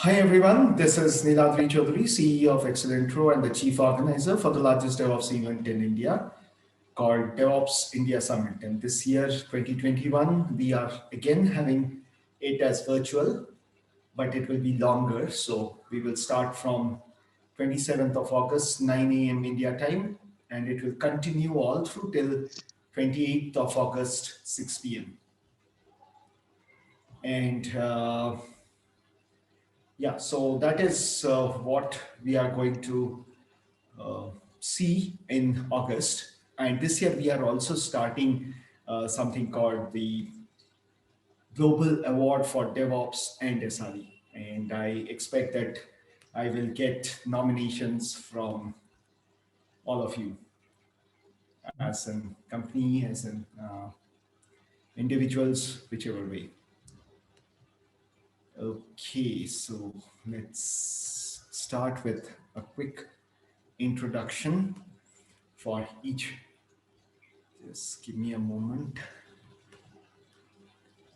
Hi everyone, this is Niladri Chaudhary, CEO of Excellentro and the Chief Organizer for the largest DevOps event in India called DevOps India Summit. And this year, 2021, we are again having it as virtual, but it will be longer. So we will start from 27th of August, 9 a.m. India time, and it will continue all through till 28th of August, 6 p.m. And yeah, so that is what we are going to uh, see in August. And this year we are also starting something called the Global Award for DevOps and SRE. And I expect that I will get nominations from all of you as in company, as in individuals, whichever way. Okay, so let's start with a quick introduction for each. Just give me a moment.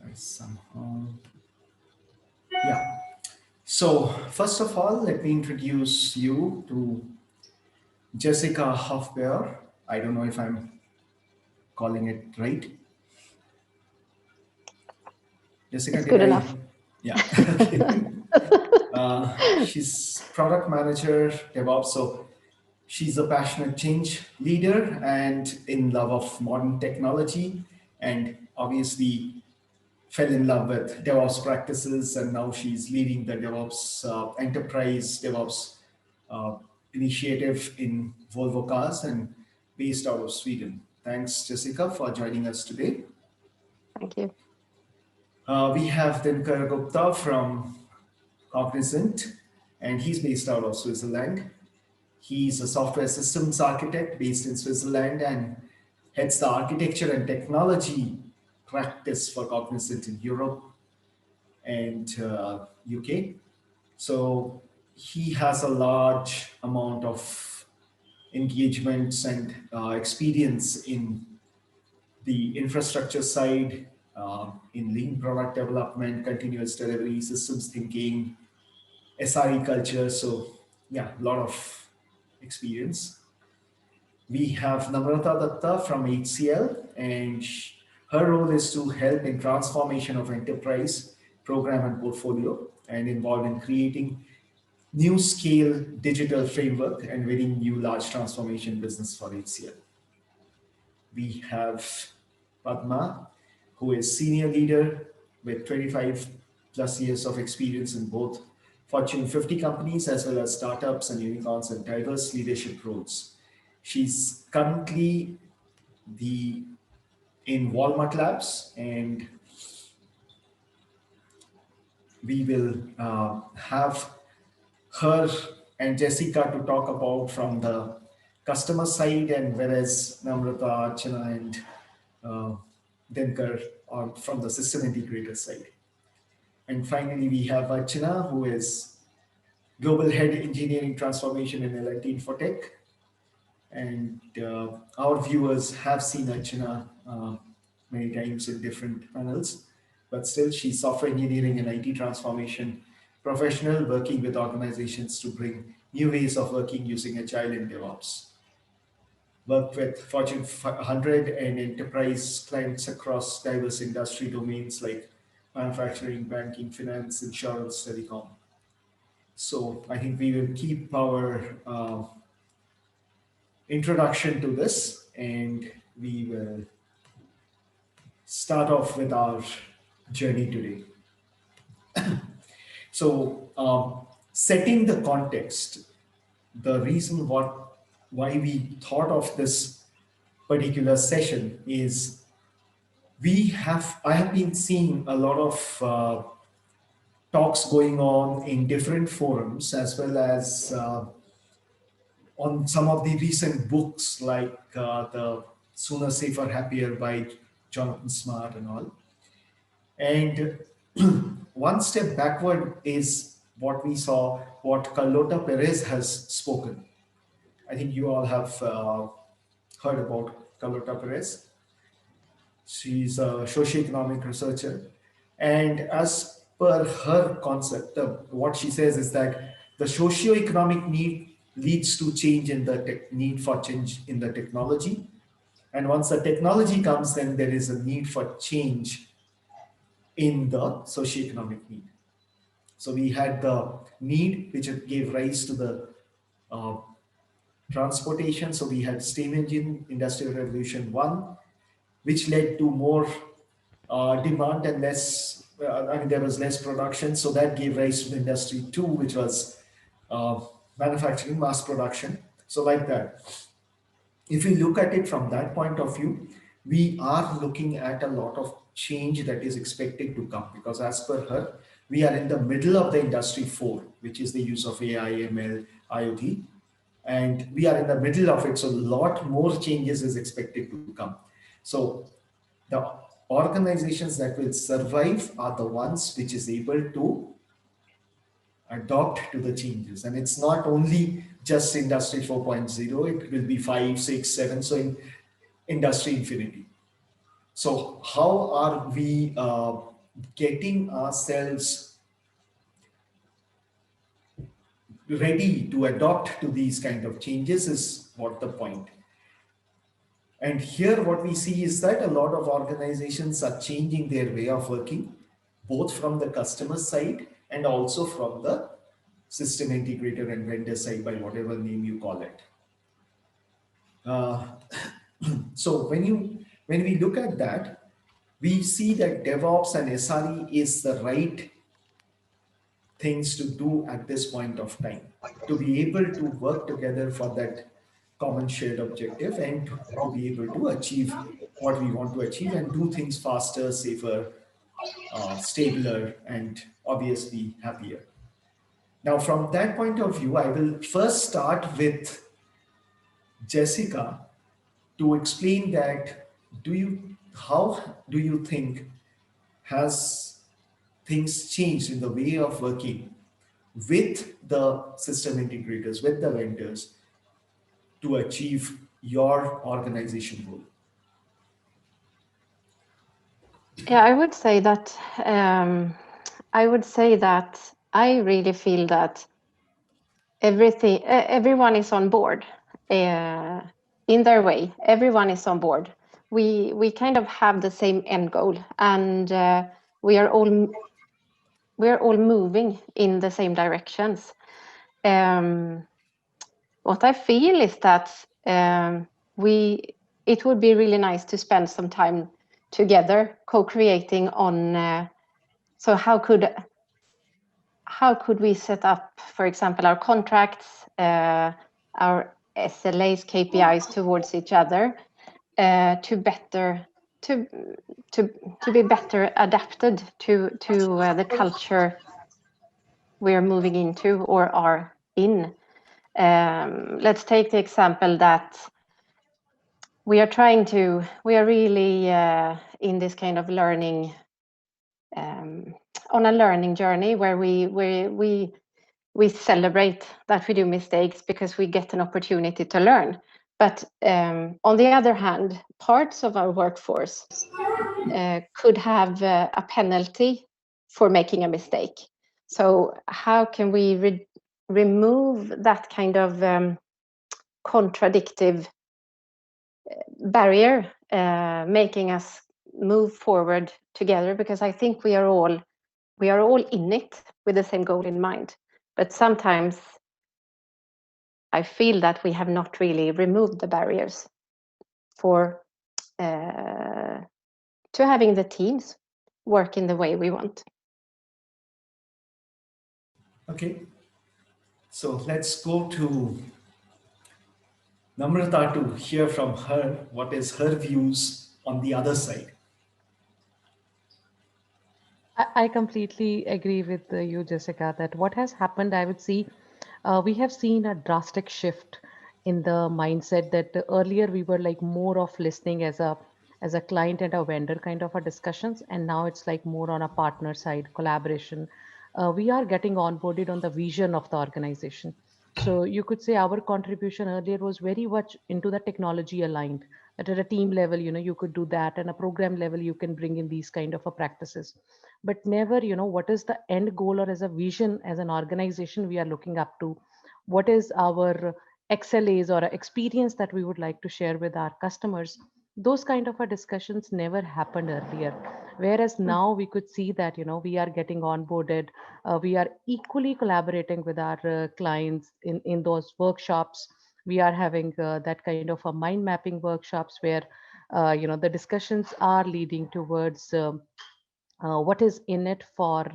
I somehow, yeah. So first of all, let me introduce you to Jessica Hofbeer. I don't know if I'm calling it right. Jessica, It's did good I? enough. Yeah. Okay. She's product manager, DevOps. So she's a passionate change leader and in love of modern technology, and obviously fell in love with DevOps practices, and now she's leading the DevOps enterprise DevOps uh, initiative in Volvo Cars and based out of Sweden. Thanks, Jessica, for joining us today. Thank you. We have Dinkar Gupta from Cognizant, and he's based out of Switzerland. He's a software systems architect based in Switzerland and heads the architecture and technology practice for Cognizant in Europe and UK. So he has a large amount of engagements and experience in the infrastructure side, in lean product development, continuous delivery, systems thinking, SRE culture. So yeah, a lot of experience. We have Namrata Datta from HCL, and her role is to help in transformation of enterprise program and portfolio, and involved in creating new scale digital framework and winning new large transformation business for HCL. We have Padma, who is senior leader with 25 plus years of experience in both Fortune 50 companies as well as startups and unicorns and diverse leadership roles. She's currently the in Walmart Labs, and we will have her and Jessica to talk about from the customer side, and whereas Namrata, Archana, and uh, Dinkar are from the system integrator side. And finally, we have Archana, who is Global Head Engineering Transformation in L&T Infotech. And our viewers have seen Archana many times in different panels, but still she's software engineering and IT transformation professional working with organizations to bring new ways of working using Agile and DevOps. Worked with Fortune 100 and enterprise clients across diverse industry domains like manufacturing, banking, finance, insurance, telecom. So I think we will keep our introduction to this, and we will start off with our journey today. So, setting the context, the reason why we thought of this particular session is I have been seeing a lot of talks going on in different forums as well as on some of the recent books like the Sooner Safer Happier by Jonathan Smart and all. And one step backward is what we saw, what Carlota Perez has spoken. I think you all have heard about Carlota Perez. She's a socioeconomic researcher. And as per her concept, what she says is that the socio-economic need leads to change in the need for change in the technology. And once the technology comes, then there is a need for change in the socio-economic need. So we had the need, which gave rise to the uh, transportation. So we had steam engine, Industrial Revolution 1, which led to more demand and less, I mean, there was less production. So that gave rise to the Industry 2, which was manufacturing, mass production. So like that. If we look at it from that point of view, we are looking at a lot of change that is expected to come, because as per her, we are in the middle of the Industry 4, which is the use of AI, ML, IoT, and we are in the middle of it. So a lot more changes is expected to come. So the organizations that will survive are the ones which is able to adopt to the changes. And it's not only just Industry 4.0, it will be 5, 6, 7. So in Industry Infinity. So how are we getting ourselves ready to adopt to these kind of changes is what the point. And here what we see is that a lot of organizations are changing their way of working, both from the customer side and also from the system integrator and vendor side, by whatever name you call it. Uh, so when we look at that, we see that DevOps and SRE is the right things to do at this point of time, to be able to work together for that common shared objective and to be able to achieve what we want to achieve and do things faster, safer, stabler, and obviously happier. Now, from that point of view, I will first start with Jessica to explain that how do you think has things changed in the way of working with the system integrators, with the vendors, to achieve your organization goal? Yeah, I would say that I really feel that everyone is on board in their way. Everyone is on board. We kind of have the same end goal, and we are all moving in the same directions. What I feel is that it would be really nice to spend some time together co-creating on so how could we set up, for example, our contracts, our SLAs, KPIs towards each other to be better adapted to the culture we're moving into or are in. Let's take the example that we are really in this kind of learning, on a learning journey where we celebrate that we do mistakes because we get an opportunity to learn. But on the other hand, parts of our workforce could have a penalty for making a mistake. So how can we remove that kind of contradictive barrier, making us move forward together? Because I think we are all in it with the same goal in mind. But sometimes I feel that we have not really removed the barriers for to having the teams work in the way we want. Okay, so let's go to Namrata to hear from her what is her views on the other side. I completely agree with you, Jessica, that what has happened, I would see, we have seen a drastic shift in the mindset that earlier we were like more of listening as a client and a vendor kind of a discussions, and now it's like more on a partner side collaboration. We are getting onboarded on the vision of the organization. So you could say our contribution earlier was very much into the technology aligned, that at a team level, you could do that, and a program level, you can bring in these kind of a practices. But never, what is the end goal or as a vision, as an organization we are looking up to? What is our XLAs or a experience that we would like to share with our customers? Those kind of a discussions never happened earlier. Whereas now we could see that, we are getting onboarded, we are equally collaborating with our clients in those workshops. We are having that kind of a mind mapping workshops where, the discussions are leading towards what is in it for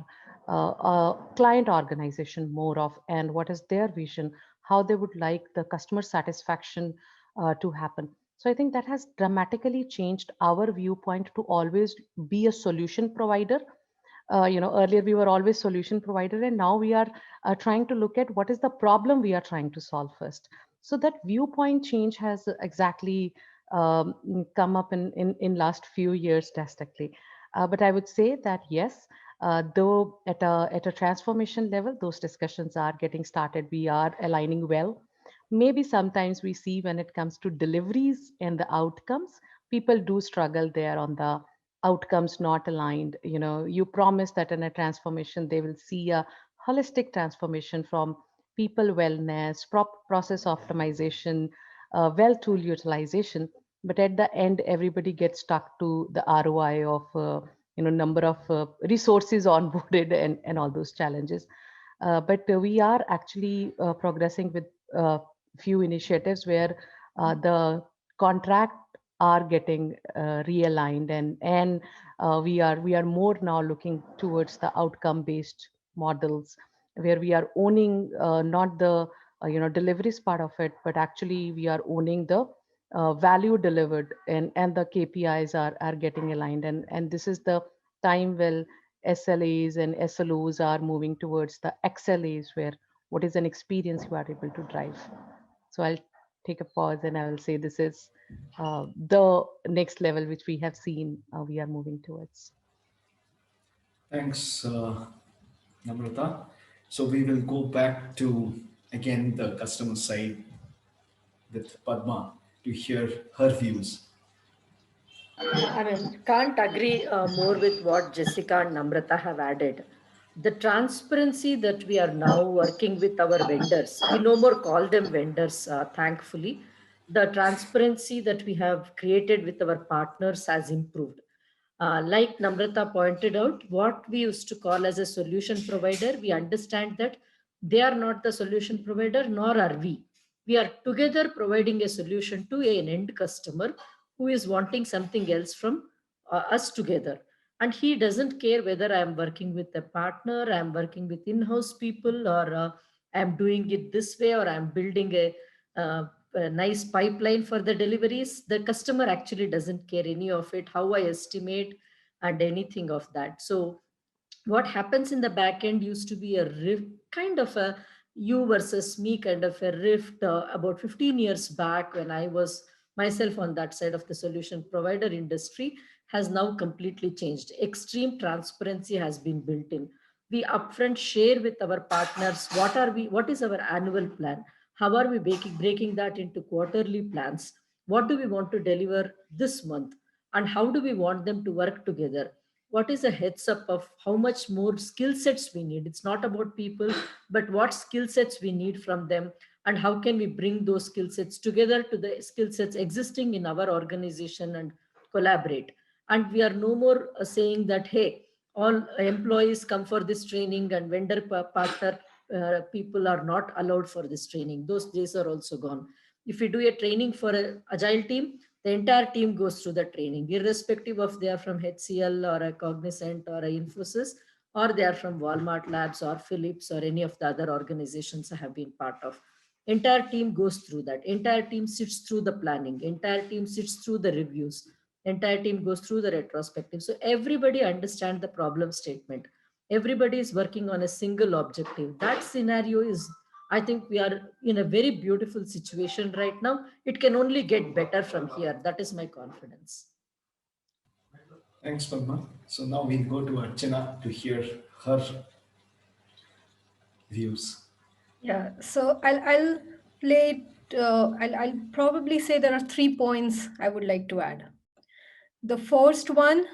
a client organization more of, and what is their vision, how they would like the customer satisfaction to happen. So I think that has dramatically changed our viewpoint to always be a solution provider. Earlier we were always solution provider, and now we are trying to look at what is the problem we are trying to solve first. So that viewpoint change has exactly come up in last few years drastically. But I would say that yes, though at a transformation level, those discussions are getting started. We are aligning well. Maybe sometimes we see when it comes to deliveries and the outcomes, people do struggle there on the outcomes not aligned. You promise that in a transformation they will see a holistic transformation from people wellness, process optimization, well tool utilization, but at the end everybody gets stuck to the ROI of number of resources onboarded and all those challenges. But we are actually progressing with few initiatives where the contract are getting realigned, and we are more now looking towards the outcome based models, where we are owning not the deliveries part of it, but actually we are owning the value delivered, and the KPIs are getting aligned, and this is the time when SLAs and SLOs are moving towards the XLAs, where what is an experience you are able to drive. So I'll take a pause and I will say this is the next level which we have seen we are moving towards. Thanks, Namrata. So we will go back to again the customer side with Padma to hear her views. I mean, can't agree more with what Jessica and Namrata have added. The transparency that we are now working with our vendors, we no more call them vendors, thankfully. The transparency that we have created with our partners has improved. Like Namrata pointed out, what we used to call as a solution provider, we understand that they are not the solution provider, nor are we. We are together providing a solution to an end customer who is wanting something else from us together. And he doesn't care whether I am working with a partner, I am working with in-house people, or I am doing it this way, or I am building a nice pipeline for the deliveries. The customer actually doesn't care any of it, how I estimate and anything of that. So what happens in the back end used to be a rift, kind of a you versus me kind of a rift about 15 years back, when I was myself on that side of the solution provider industry, has now completely changed. Extreme transparency has been built in. We upfront share with our partners what is our annual plan, how are we breaking that into quarterly plans, what do we want to deliver this month, and how do we want them to work together, what is a heads up of how much more skill sets we need. It's not about people, but what skill sets we need from them, and how can we bring those skill sets together to the skill sets existing in our organization and collaborate. And we are no more saying that, hey, all employees come for this training and vendor partner people are not allowed for this training. Those days are also gone. If we do a training for an agile team, the entire team goes through the training, irrespective of they are from HCL or a Cognizant or a Infosys, or they are from Walmart Labs or Philips or any of the other organizations I have been part of. Entire team goes through that. Entire team sits through the planning. Entire team sits through the reviews. Entire team goes through the retrospective. So everybody understands the problem statement. Everybody is working on a single objective. That scenario is, I think we are in a very beautiful situation right now. It can only get better from here. That is my confidence. Thanks, Padma. So now we'll go to Archana to hear her views. Yeah, so I'll I'll probably say there are 3 points I would like to add. The first one,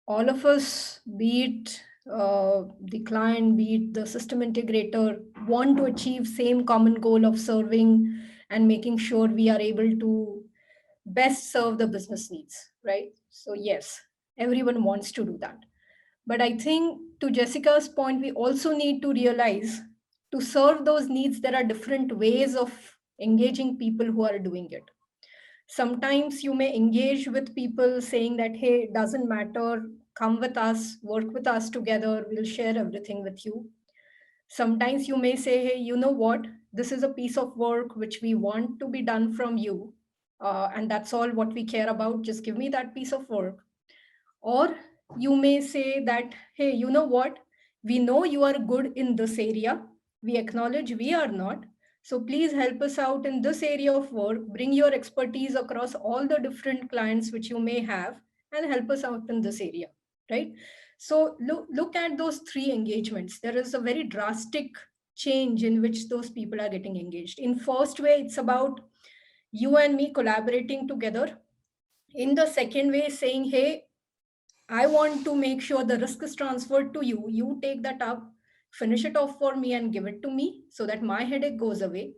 all of us, be it the client, be it the system integrator, want to achieve same common goal of serving and making sure we are able to best serve the business needs, right? So yes, everyone wants to do that. But I think to Jessica's point, we also need to realize to serve those needs, there are different ways of engaging people who are doing it. Sometimes you may engage with people saying that, hey, it doesn't matter, come with us, work with us together, we'll share everything with you. Sometimes you may say, hey, you know what, this is a piece of work which we want to be done from you, and that's all what we care about, just give me that piece of work. Or you may say that, hey, you know what, we know you are good in this area, we acknowledge we are not, so please help us out in this area of work, bring your expertise across all the different clients which you may have, and help us out in this area, right? So look at those 3 engagements. There is a very drastic change in which those people are getting engaged. In first way, it's about you and me collaborating together. In the second way, saying, hey, I want to make sure the risk is transferred to you. You take that up, finish it off for me, and give it to me so that my headache goes away.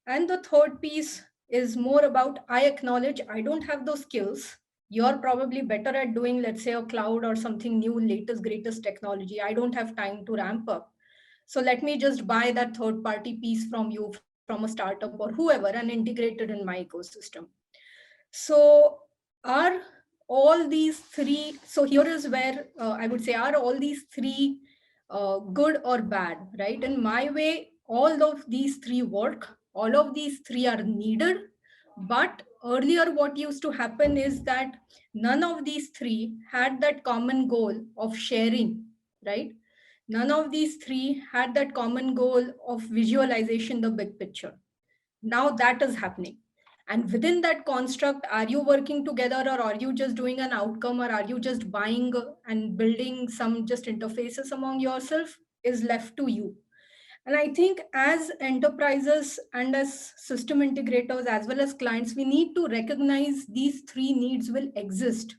And the third piece is more about I acknowledge I don't have those skills. You're probably better at doing, let's say, a cloud or something new, latest, greatest technology. I don't have time to ramp up. So let me just buy that third party piece from you, from a startup or whoever, and integrate it in my ecosystem. So are all these three, so here is where I would say, are all these three good or bad, right? In my way, all of these three work, all of these three are needed. But earlier, what used to happen is that none of these three had that common goal of sharing, right? None of these three had that common goal of visualization, the big picture. Now that is happening. And within that construct, are you working together, or are you just doing an outcome, or are you just buying and building some just interfaces among yourself, is left to you. And I think as enterprises and as system integrators as well as clients, we need to recognize these 3 needs will exist.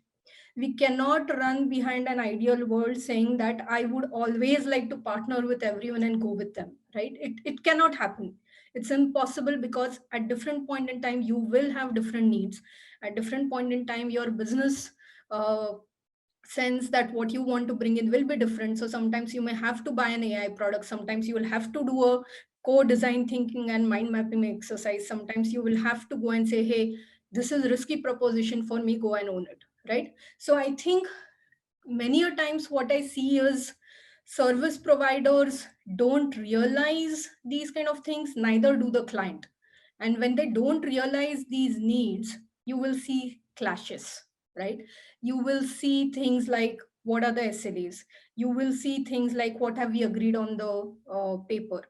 We cannot run behind an ideal world saying that I would always like to partner with everyone and go with them, right? It cannot happen. It's impossible, because at different point in time, you will have different needs. At different point in time, your business sense that what you want to bring in will be different. So sometimes you may have to buy an AI product. Sometimes you will have to do a co-design thinking and mind mapping exercise. Sometimes you will have to go and say, hey, this is risky proposition for me, go and own it, right? So I think many a times what I see is service providers don't realize these kind of things, neither do the client. And when they don't realize these needs, you will see clashes, right? You will see things like, what are the SLAs? You will see things like, what have we agreed on the paper?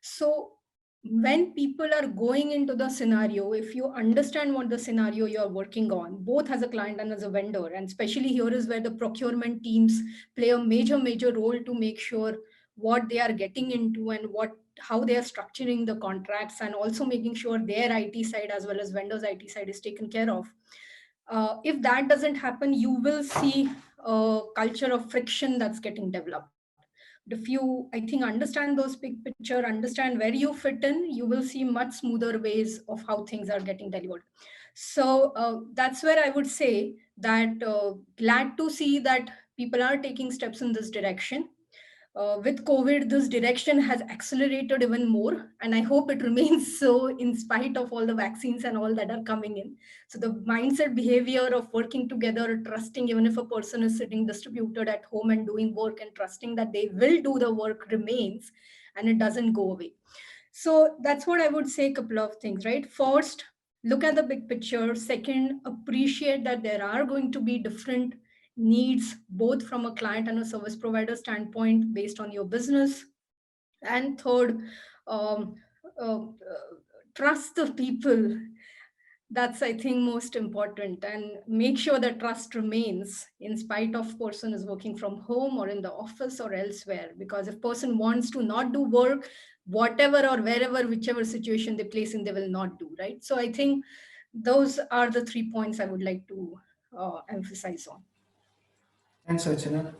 So when people are going into the scenario, if you understand what the scenario you're working on, both as a client and as a vendor, and especially here is where the procurement teams play a major role to make sure what they are getting into and how they are structuring the contracts, and also making sure their IT side as well as vendors IT side is taken care of. If that doesn't happen, you will see a culture of friction that's getting developed. If you, I think, understand those big picture, understand where you fit in, you will see much smoother ways of how things are getting delivered. So that's where I would say that glad to see that people are taking steps in this direction. With COVID, this direction has accelerated even more, and I hope it remains so in spite of all the vaccines and all that are coming in. So the mindset behavior of working together, trusting, even if a person is sitting distributed at home and doing work, and trusting that they will do the work remains, and it doesn't go away. So that's what I would say, a couple of things, right? First, look at the big picture. Second, appreciate that there are going to be different needs, both from a client and a service provider standpoint based on your business. And third, um, uh, trust the people. That's, I think, most important, and make sure that trust remains in spite of person is working from home or in the office or elsewhere. Because if person wants to not do work, whatever or wherever, whichever situation they place in, they will not do, right? So I think those are the 3 points I would like to emphasize on. Thanks, Archana.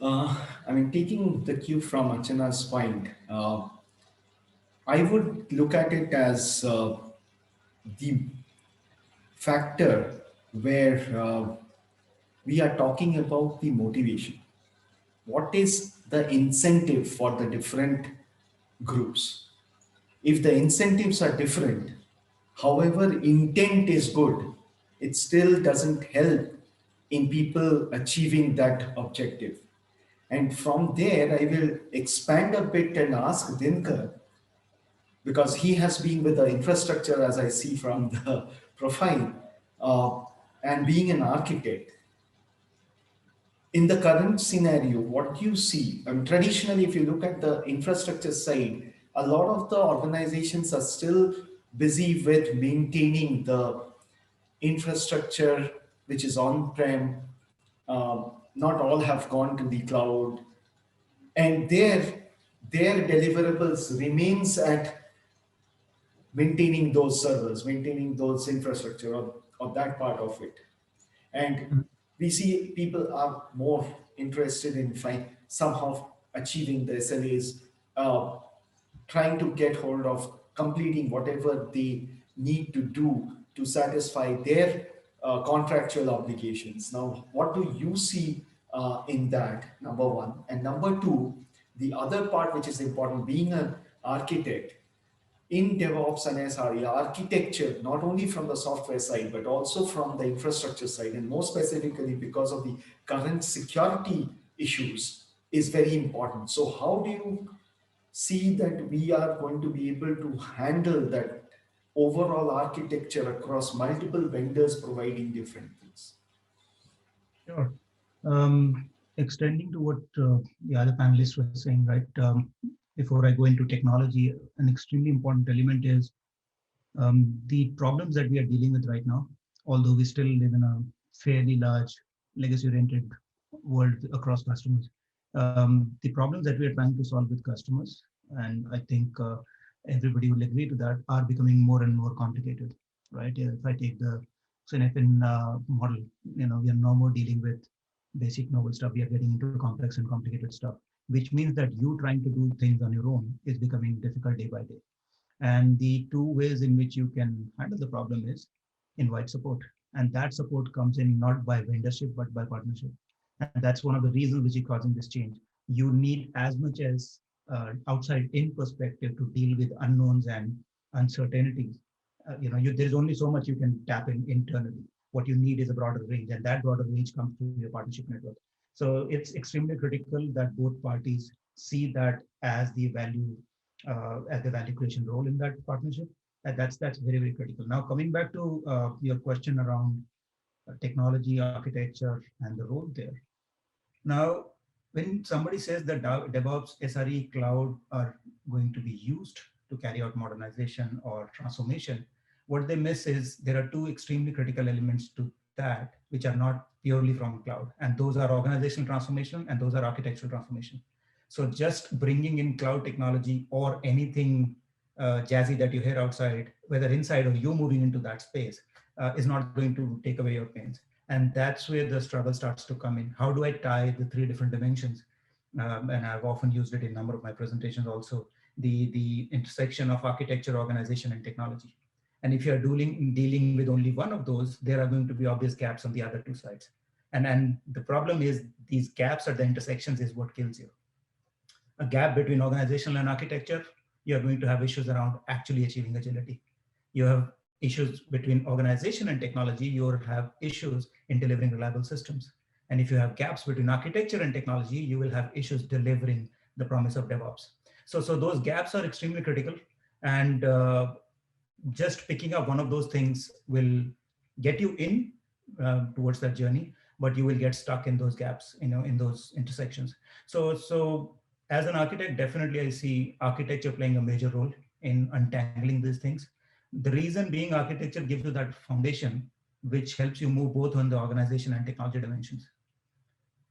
I mean, taking the cue from Archana's point, I would look at it as the factor where we are talking about the motivation. What is the incentive for the different groups? If the incentives are different, however, intent is good, it still doesn't help in people achieving that objective. And from there, I will expand a bit and ask Dinkar, because he has been with the infrastructure, as I see from the profile, uh, and being an architect. In the current scenario, what you see, traditionally, if you look at the infrastructure side, a lot of the organizations are still busy with maintaining the infrastructure which is on-prem. Not all have gone to the cloud, and their deliverables remains at maintaining those servers, maintaining those infrastructure of that part of it. And we see people are more interested in somehow achieving the SLAs, uh, trying to get hold of completing whatever they need to do to satisfy their contractual obligations. Now, what do you see in that, number one? And number two, the other part which is important, being an architect, in DevOps and SRE architecture, not only from the software side, but also from the infrastructure side, and more specifically because of the current security issues, is very important. So how do you see that we are going to be able to handle that overall architecture across multiple vendors providing different things? Sure. Extending to what the other panelists were saying, right? Before I go into technology, an extremely important element is the problems that we are dealing with right now, although we still live in a fairly large legacy-oriented world across customers. The problems that we are trying to solve with customers, and I think everybody will agree to that, are becoming more and more complicated, right? If I take the Synapin model, we are no more dealing with basic novel stuff. We are getting into complex and complicated stuff, which means that you trying to do things on your own is becoming difficult day by day. And the two ways in which you can handle the problem is invite support. And that support comes in not by vendorship, but by partnership. And that's one of the reasons which is causing this change. You need as much as outside in perspective to deal with unknowns and uncertainties. There's only so much you can tap in internally. What you need is a broader range, and that broader range comes through your partnership network. So it's extremely critical that both parties see that as the value creation role in that partnership. That's very, very critical. Now, coming back to your question around technology, architecture, and the role there. Now, when somebody says that DevOps, SRE, cloud are going to be used to carry out modernization or transformation, what they miss is there are two extremely critical elements to that, which are not purely from cloud. And those are organizational transformation and those are architectural transformation. So just bringing in cloud technology or anything jazzy that you hear outside, whether inside or you moving into that space, is not going to take away your pains. And that's where the struggle starts to come in. How do I tie the three different dimensions? And I've often used it in a number of my presentations also, the intersection of architecture, organization, and technology. And if you're dealing with only one of those, there are going to be obvious gaps on the other two sides. And the problem is these gaps at the intersections is what kills you. A gap between organizational and architecture, you're going to have issues around actually achieving agility. You have issues between organization and technology, you'll have issues in delivering reliable systems. And if you have gaps between architecture and technology, you will have issues delivering the promise of DevOps. So those gaps are extremely critical. And just picking up one of those things will get you in towards that journey, but you will get stuck in those gaps, in those intersections. So as an architect, definitely I see architecture playing a major role in untangling these things. The reason being architecture gives you that foundation, which helps you move both on the organization and technology dimensions.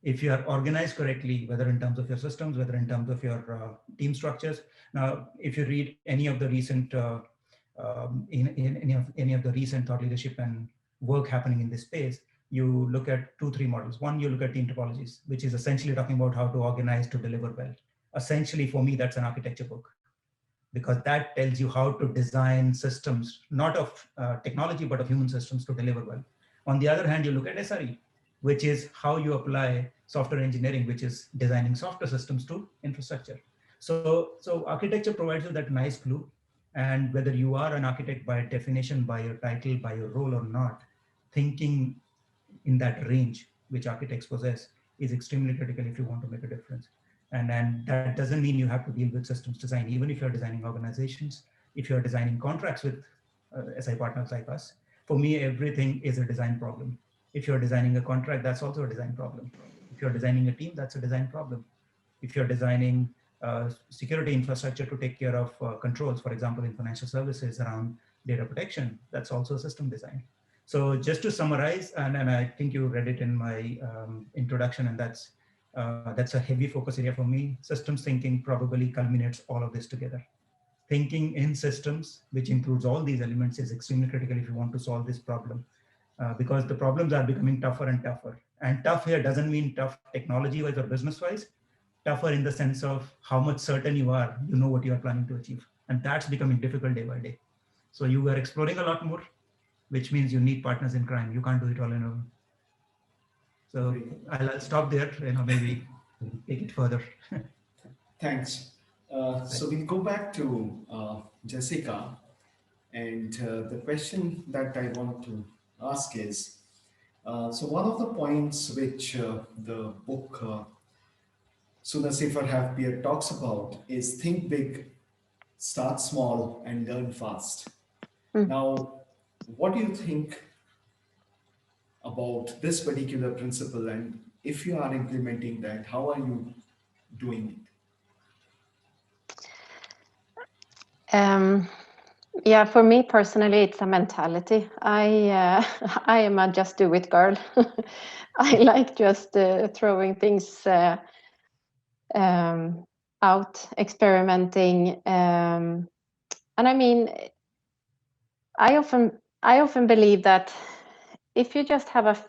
if you are organized correctly, whether in terms of your systems, whether in terms of your team structures. Now, if you read any of the recent in any of the recent thought leadership and work happening in this space, you look at 2-3 models. One, you look at team topologies, which is essentially talking about how to organize to deliver well. Essentially, for me, that's an architecture book, because that tells you how to design systems, not of technology, but of human systems to deliver well. On the other hand, you look at SRE, which is how you apply software engineering, which is designing software systems to infrastructure. So architecture provides you that nice clue. And whether you are an architect by definition, by your title, by your role or not, thinking in that range, which architects possess, is extremely critical if you want to make a difference. And that doesn't mean you have to deal with systems design. Even if you're designing organizations, if you're designing contracts with SI partners like us, for me, everything is a design problem. If you're designing a contract, that's also a design problem. If you're designing a team, that's a design problem. If you're designing security infrastructure to take care of controls, for example, in financial services around data protection, that's also a system design. So just to summarize, and I think you read it in my introduction, and that's a heavy focus area for me. Systems thinking probably culminates all of this together. Thinking in systems, which includes all these elements, is extremely critical if you want to solve this problem, because the problems are becoming tougher and tougher. And tough here doesn't mean tough technology-wise or business-wise, tougher in the sense of how much certain you are, you know what you are planning to achieve. And that's becoming difficult day by day. So you are exploring a lot more, which means you need partners in crime. You can't do it all on your own. So I'll stop there, maybe take it further. Thanks. So we'll go back to Jessica. And the question that I want to ask is, so one of the points which the book Sooner Safer Happier talks about is think big, start small, and learn fast. Now, what do you think about this particular principle? And if you are implementing that, how are you doing Um, yeah, for me personally, it's a mentality. I am a just do it girl. I like just throwing things out, experimenting, and I mean, I often believe that if you just have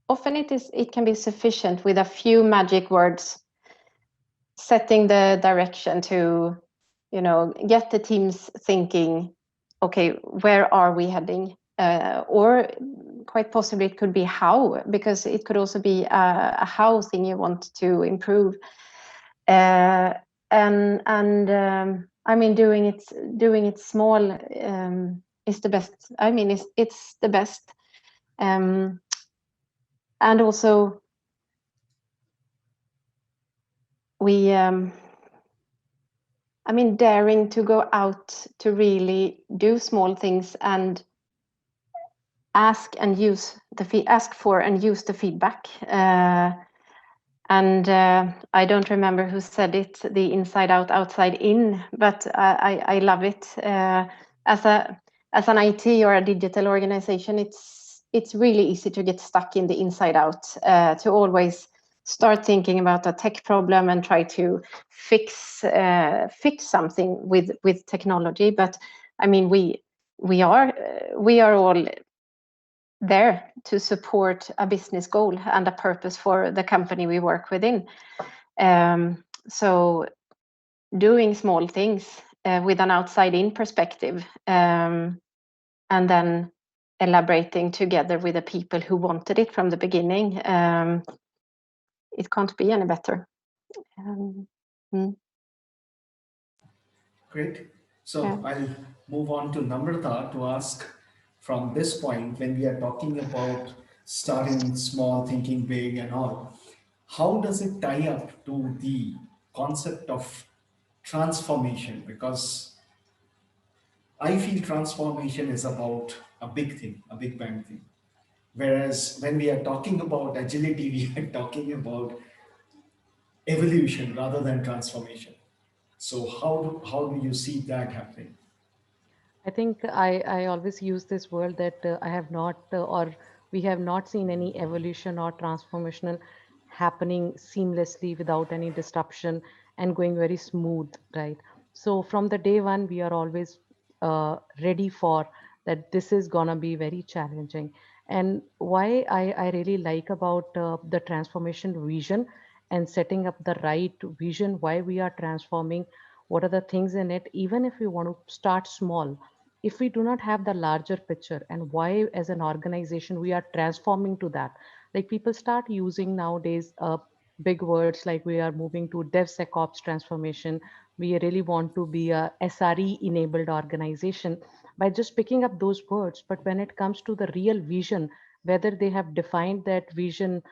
often it can be sufficient with a few magic words setting the direction to, get the teams thinking, okay, where are we heading? Or quite possibly it could be how, because it could also be a how thing you want to improve. I mean, doing it small is the best. I mean, it's the best. And also we, I mean, daring to go out to really do small things and ask for and use the feedback. And I don't remember who said it, the inside out, outside in, but I love it. As an IT or a digital organization, it's really easy to get stuck in the inside out, to always start thinking about a tech problem and try to fix something with technology. But I mean, we are all there to support a business goal and a purpose for the company we work within. So doing small things with an outside-in perspective, and then elaborating together with the people who wanted it from the beginning. It can't be any better. Great. So Yeah. I'll move on to Namrata to ask, from this point, when we are talking about starting small, thinking big and all, how does it tie up to the concept of transformation? Because I feel transformation is about a big thing, a big bang thing. Whereas when we are talking about agility, we are talking about evolution rather than transformation. So how do you see that happening? I think I always use this word that I have not, or We have not seen any evolution or transformational happening seamlessly without any disruption and going very smooth, right? So from the day one, we are always ready for that. This is gonna be very challenging. And why I really like about the transformation vision and setting up the right vision, why we are transforming, what are the things in it, even if we want to start small, if we do not have the larger picture and why as an organization we are transforming to that. Like people start using nowadays big words like we are moving to DevSecOps transformation. We really want to be a SRE enabled organization by just picking up those words. But when it comes to the real vision, whether they have defined that vision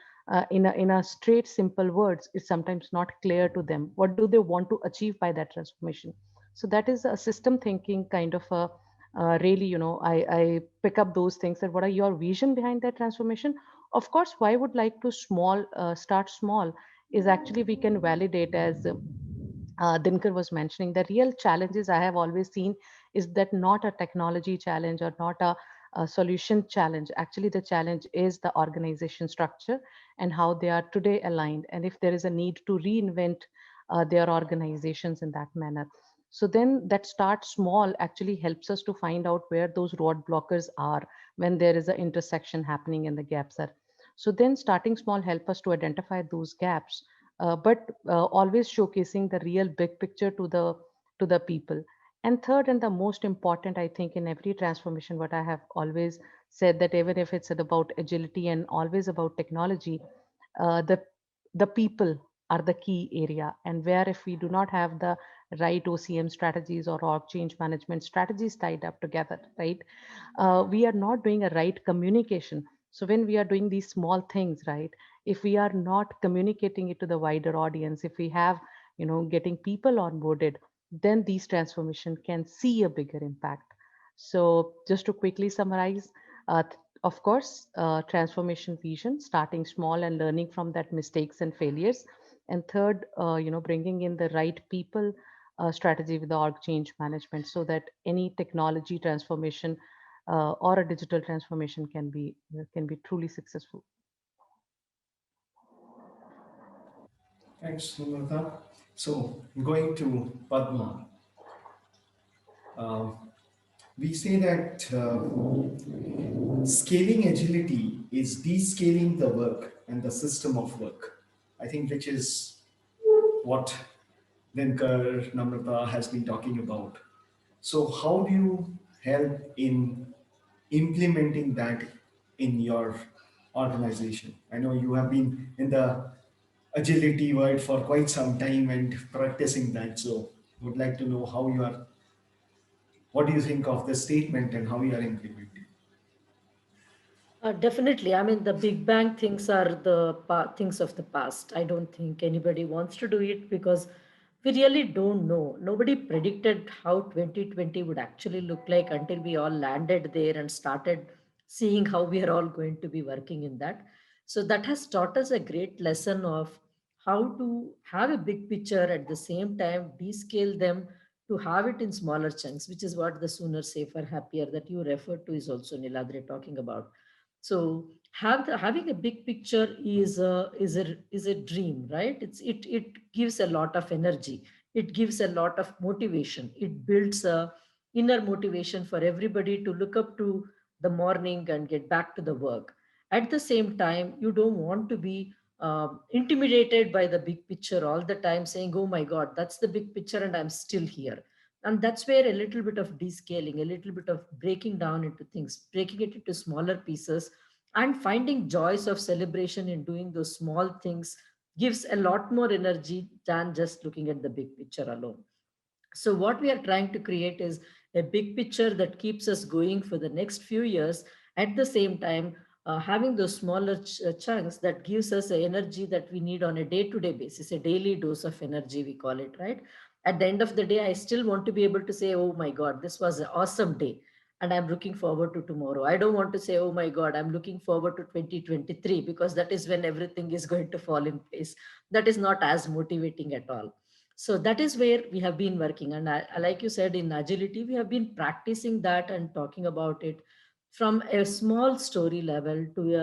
in a straight simple words, is sometimes not clear to them. What do they want to achieve by that transformation? So that is a system thinking kind of a really, I pick up those things, that what are your vision behind that transformation. Of course, why I would like to start small is actually we can validate, as Dinkar was mentioning, the real challenges I have always seen is that not a technology challenge or not a solution challenge. Actually, the challenge is the organization structure and how they are today aligned, and if there is a need to reinvent their organizations in that manner. So then that start small actually helps us to find out where those road blockers are when there is an intersection happening and the gaps are. So then starting small help us to identify those gaps, but always showcasing the real big picture to the people. And third, and the most important, I think, in every transformation, what I have always said, that even if it's about agility and always about technology, the people are the key area. And where if we do not have the right OCM strategies or org change management strategies tied up together, right, we are not doing a right communication. So when we are doing these small things, right, if we are not communicating it to the wider audience, if we have, getting people onboarded, then these transformation can see a bigger impact. So just to quickly summarize, of course, transformation vision, starting small and learning from that mistakes and failures. And third, bringing in the right people strategy with the org change management, so that any technology transformation or a digital transformation can be truly successful. Thanks, Namrata. So, going to Padma, uh, we say that scaling agility is descaling the work and the system of work. I think which is what Dinkar Namrata has been talking about. So, how do you help in implementing that in your organization? I know you have been in the agility world for quite some time and practicing that. So, would like to know how you are. What do you think of the statement and how you are implementing? Definitely. I mean, the Big Bang things are the things of the past. I don't think anybody wants to do it because we really don't know. Nobody predicted how 2020 would actually look like until we all landed there and started seeing how we are all going to be working in that. So that has taught us a great lesson of how to have a big picture at the same time, descale them to have it in smaller chunks, which is what the sooner, safer, happier that you referred to is also Niladri talking about. So having a big picture is a dream, right? It gives a lot of energy. It gives a lot of motivation. It builds a inner motivation for everybody to look up to the morning and get back to the work. At the same time, you don't want to be intimidated by the big picture all the time, saying, "Oh my God, that's the big picture, and I'm still here." And that's where a little bit of descaling, a little bit of breaking down into things, breaking it into smaller pieces, and finding joys of celebration in doing those small things gives a lot more energy than just looking at the big picture alone. So, what we are trying to create is a big picture that keeps us going for the next few years. At the same time, having those smaller chunks that gives us the energy that we need on a day-to-day basis, a daily dose of energy, we call it, right? At the end of the day, I still want to be able to say, "Oh my God, this was an awesome day, and I'm looking forward to tomorrow." I don't want to say, "Oh my God, I'm looking forward to 2023," because that is when everything is going to fall in place. That is not as motivating at all. So that is where we have been working. And like you said, in agility, we have been practicing that and talking about it from a small story level to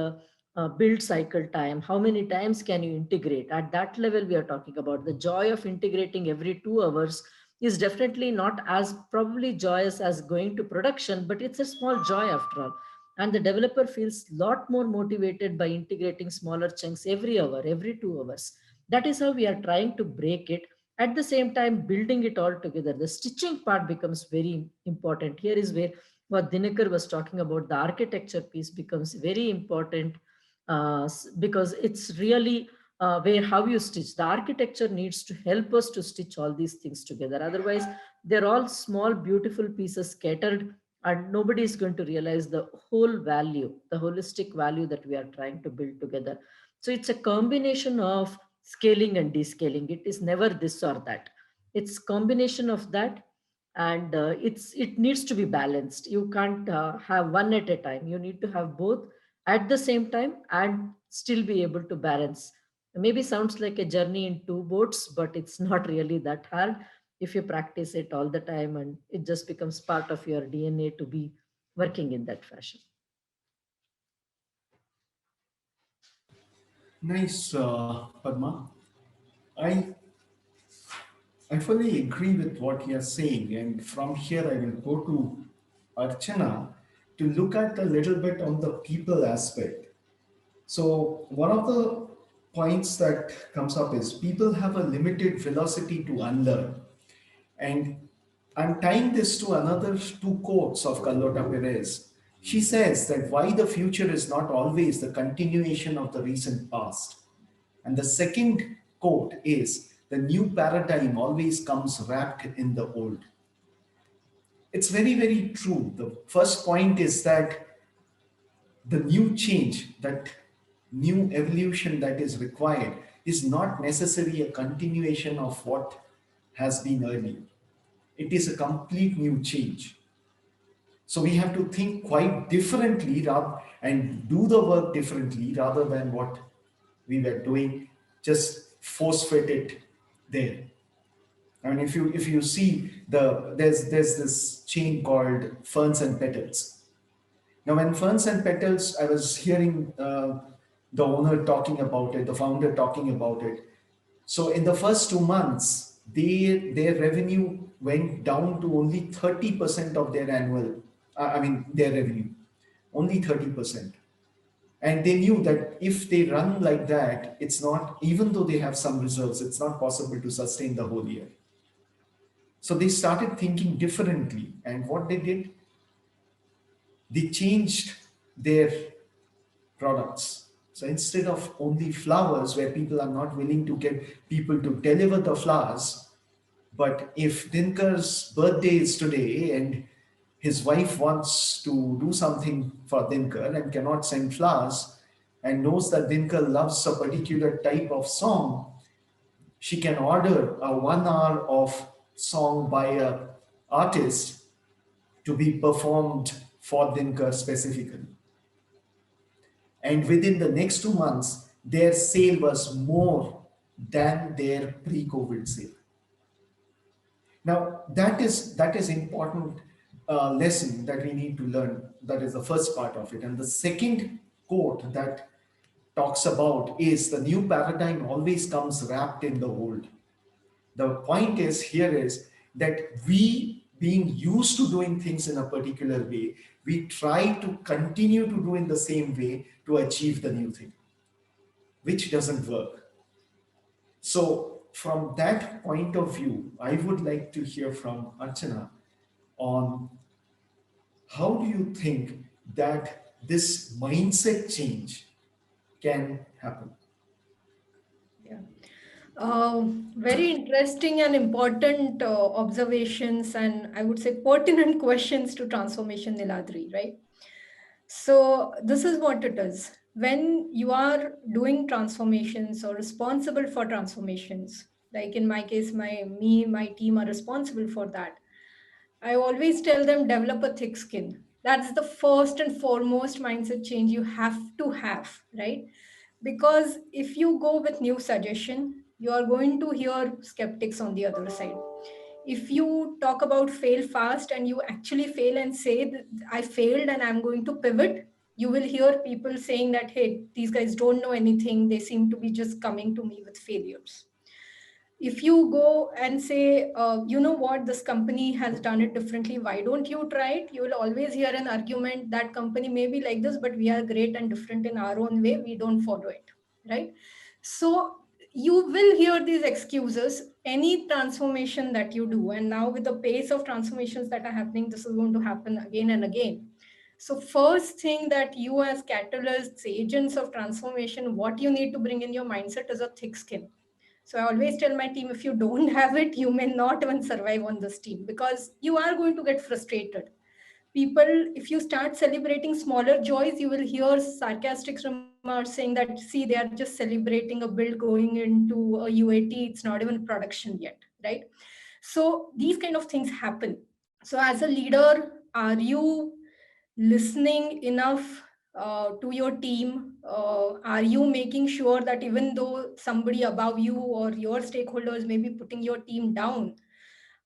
a build cycle time. How many times can you integrate? At that level, we are talking about the joy of integrating every 2 hours is definitely not as probably joyous as going to production, but it's a small joy after all. And the developer feels a lot more motivated by integrating smaller chunks every hour, every 2 hours. That is how we are trying to break it. At the same time, building it all together, the stitching part becomes very important. Here is where what Dinakar was talking about, the architecture piece becomes very important, because it's really where how you stitch. The architecture needs to help us to stitch all these things together. Otherwise, they're all small, beautiful pieces scattered, and nobody is going to realize the whole value, the holistic value that we are trying to build together. So it's a combination of scaling and descaling. It is never this or that. It's combination of that, and it needs to be balanced. You can't have one at a time. You need to have both at the same time and still be able to balance. Maybe sounds like a journey in two boats, but it's not really that hard if you practice it all the time, and it just becomes part of your DNA to be working in that fashion. Nice, Padma. I I fully agree with what you're saying, and from here I will go to Archana to look at a little bit on the people aspect. So one of the points that comes up is people have a limited velocity to unlearn. And I'm tying this to another two quotes of Carlota Perez. She says that why the future is not always the continuation of the recent past. And the second quote is the new paradigm always comes wrapped in the old. It's very, very true. The first point is that the new change, that new evolution that is required, is not necessarily a continuation of what has been earlier. It is a complete new change. So we have to think quite differently and do the work differently rather than what we were doing, just force fit it there. I mean, if you see there's this chain called Ferns and Petals. Now, when Ferns and Petals, I was hearing the owner talking about it, the founder talking about it. So in the first 2 months, their revenue went down to only 30% of their annual, their revenue, only 30%. And they knew that if they run like that, it's not, even though they have some reserves, it's not possible to sustain the whole year. So they started thinking differently. And what they did, they changed their products. So instead of only flowers, where people are not willing to get people to deliver the flowers, but if Dinkar's birthday is today and his wife wants to do something for Dinkar and cannot send flowers and knows that Dinkar loves a particular type of song, she can order a 1 hour of song by a artist to be performed for Dinkar specifically. And within the next 2 months, their sale was more than their pre-COVID sale. Now, that is important lesson that we need to learn. That is the first part of it. And the second quote that talks about is the new paradigm always comes wrapped in the old. The point is here is that we, being used to doing things in a particular way, we try to continue to do in the same way to achieve the new thing, which doesn't work. So from that point of view, I would like to hear from Archana on how do you think that this mindset change can happen? Yeah. Very interesting and important observations, and I would say pertinent questions to transformation, Niladri, right? So, this is what it is. When you are doing transformations or responsible for transformations, like in my case, my team are responsible for that. I always tell them develop a thick skin. That's the first and foremost mindset change you have to have, right? Because if you go with new suggestion, you are going to hear skeptics on the other side. If you talk about fail fast and you actually fail and say that I failed and I'm going to pivot, you will hear people saying that, hey, these guys don't know anything. They seem to be just coming to me with failures. If you go and say, you know what, this company has done it differently, why don't you try it? You will always hear an argument that company may be like this, but we are great and different in our own way. We don't follow it, right? So you will hear these excuses any transformation that you do. And now with the pace of transformations that are happening, this is going to happen again and again. So first thing that you as catalysts, agents of transformation, what you need to bring in your mindset is a thick skin. So I always tell my team, if you don't have it, you may not even survive on this team because you are going to get frustrated. People, if you start celebrating smaller joys, you will hear sarcastic remarks saying that, see, they are just celebrating a build going into a UAT. It's not even production yet, right? So these kind of things happen. So as a leader, are you listening enough to your team? Are you making sure that even though somebody above you or your stakeholders may be putting your team down,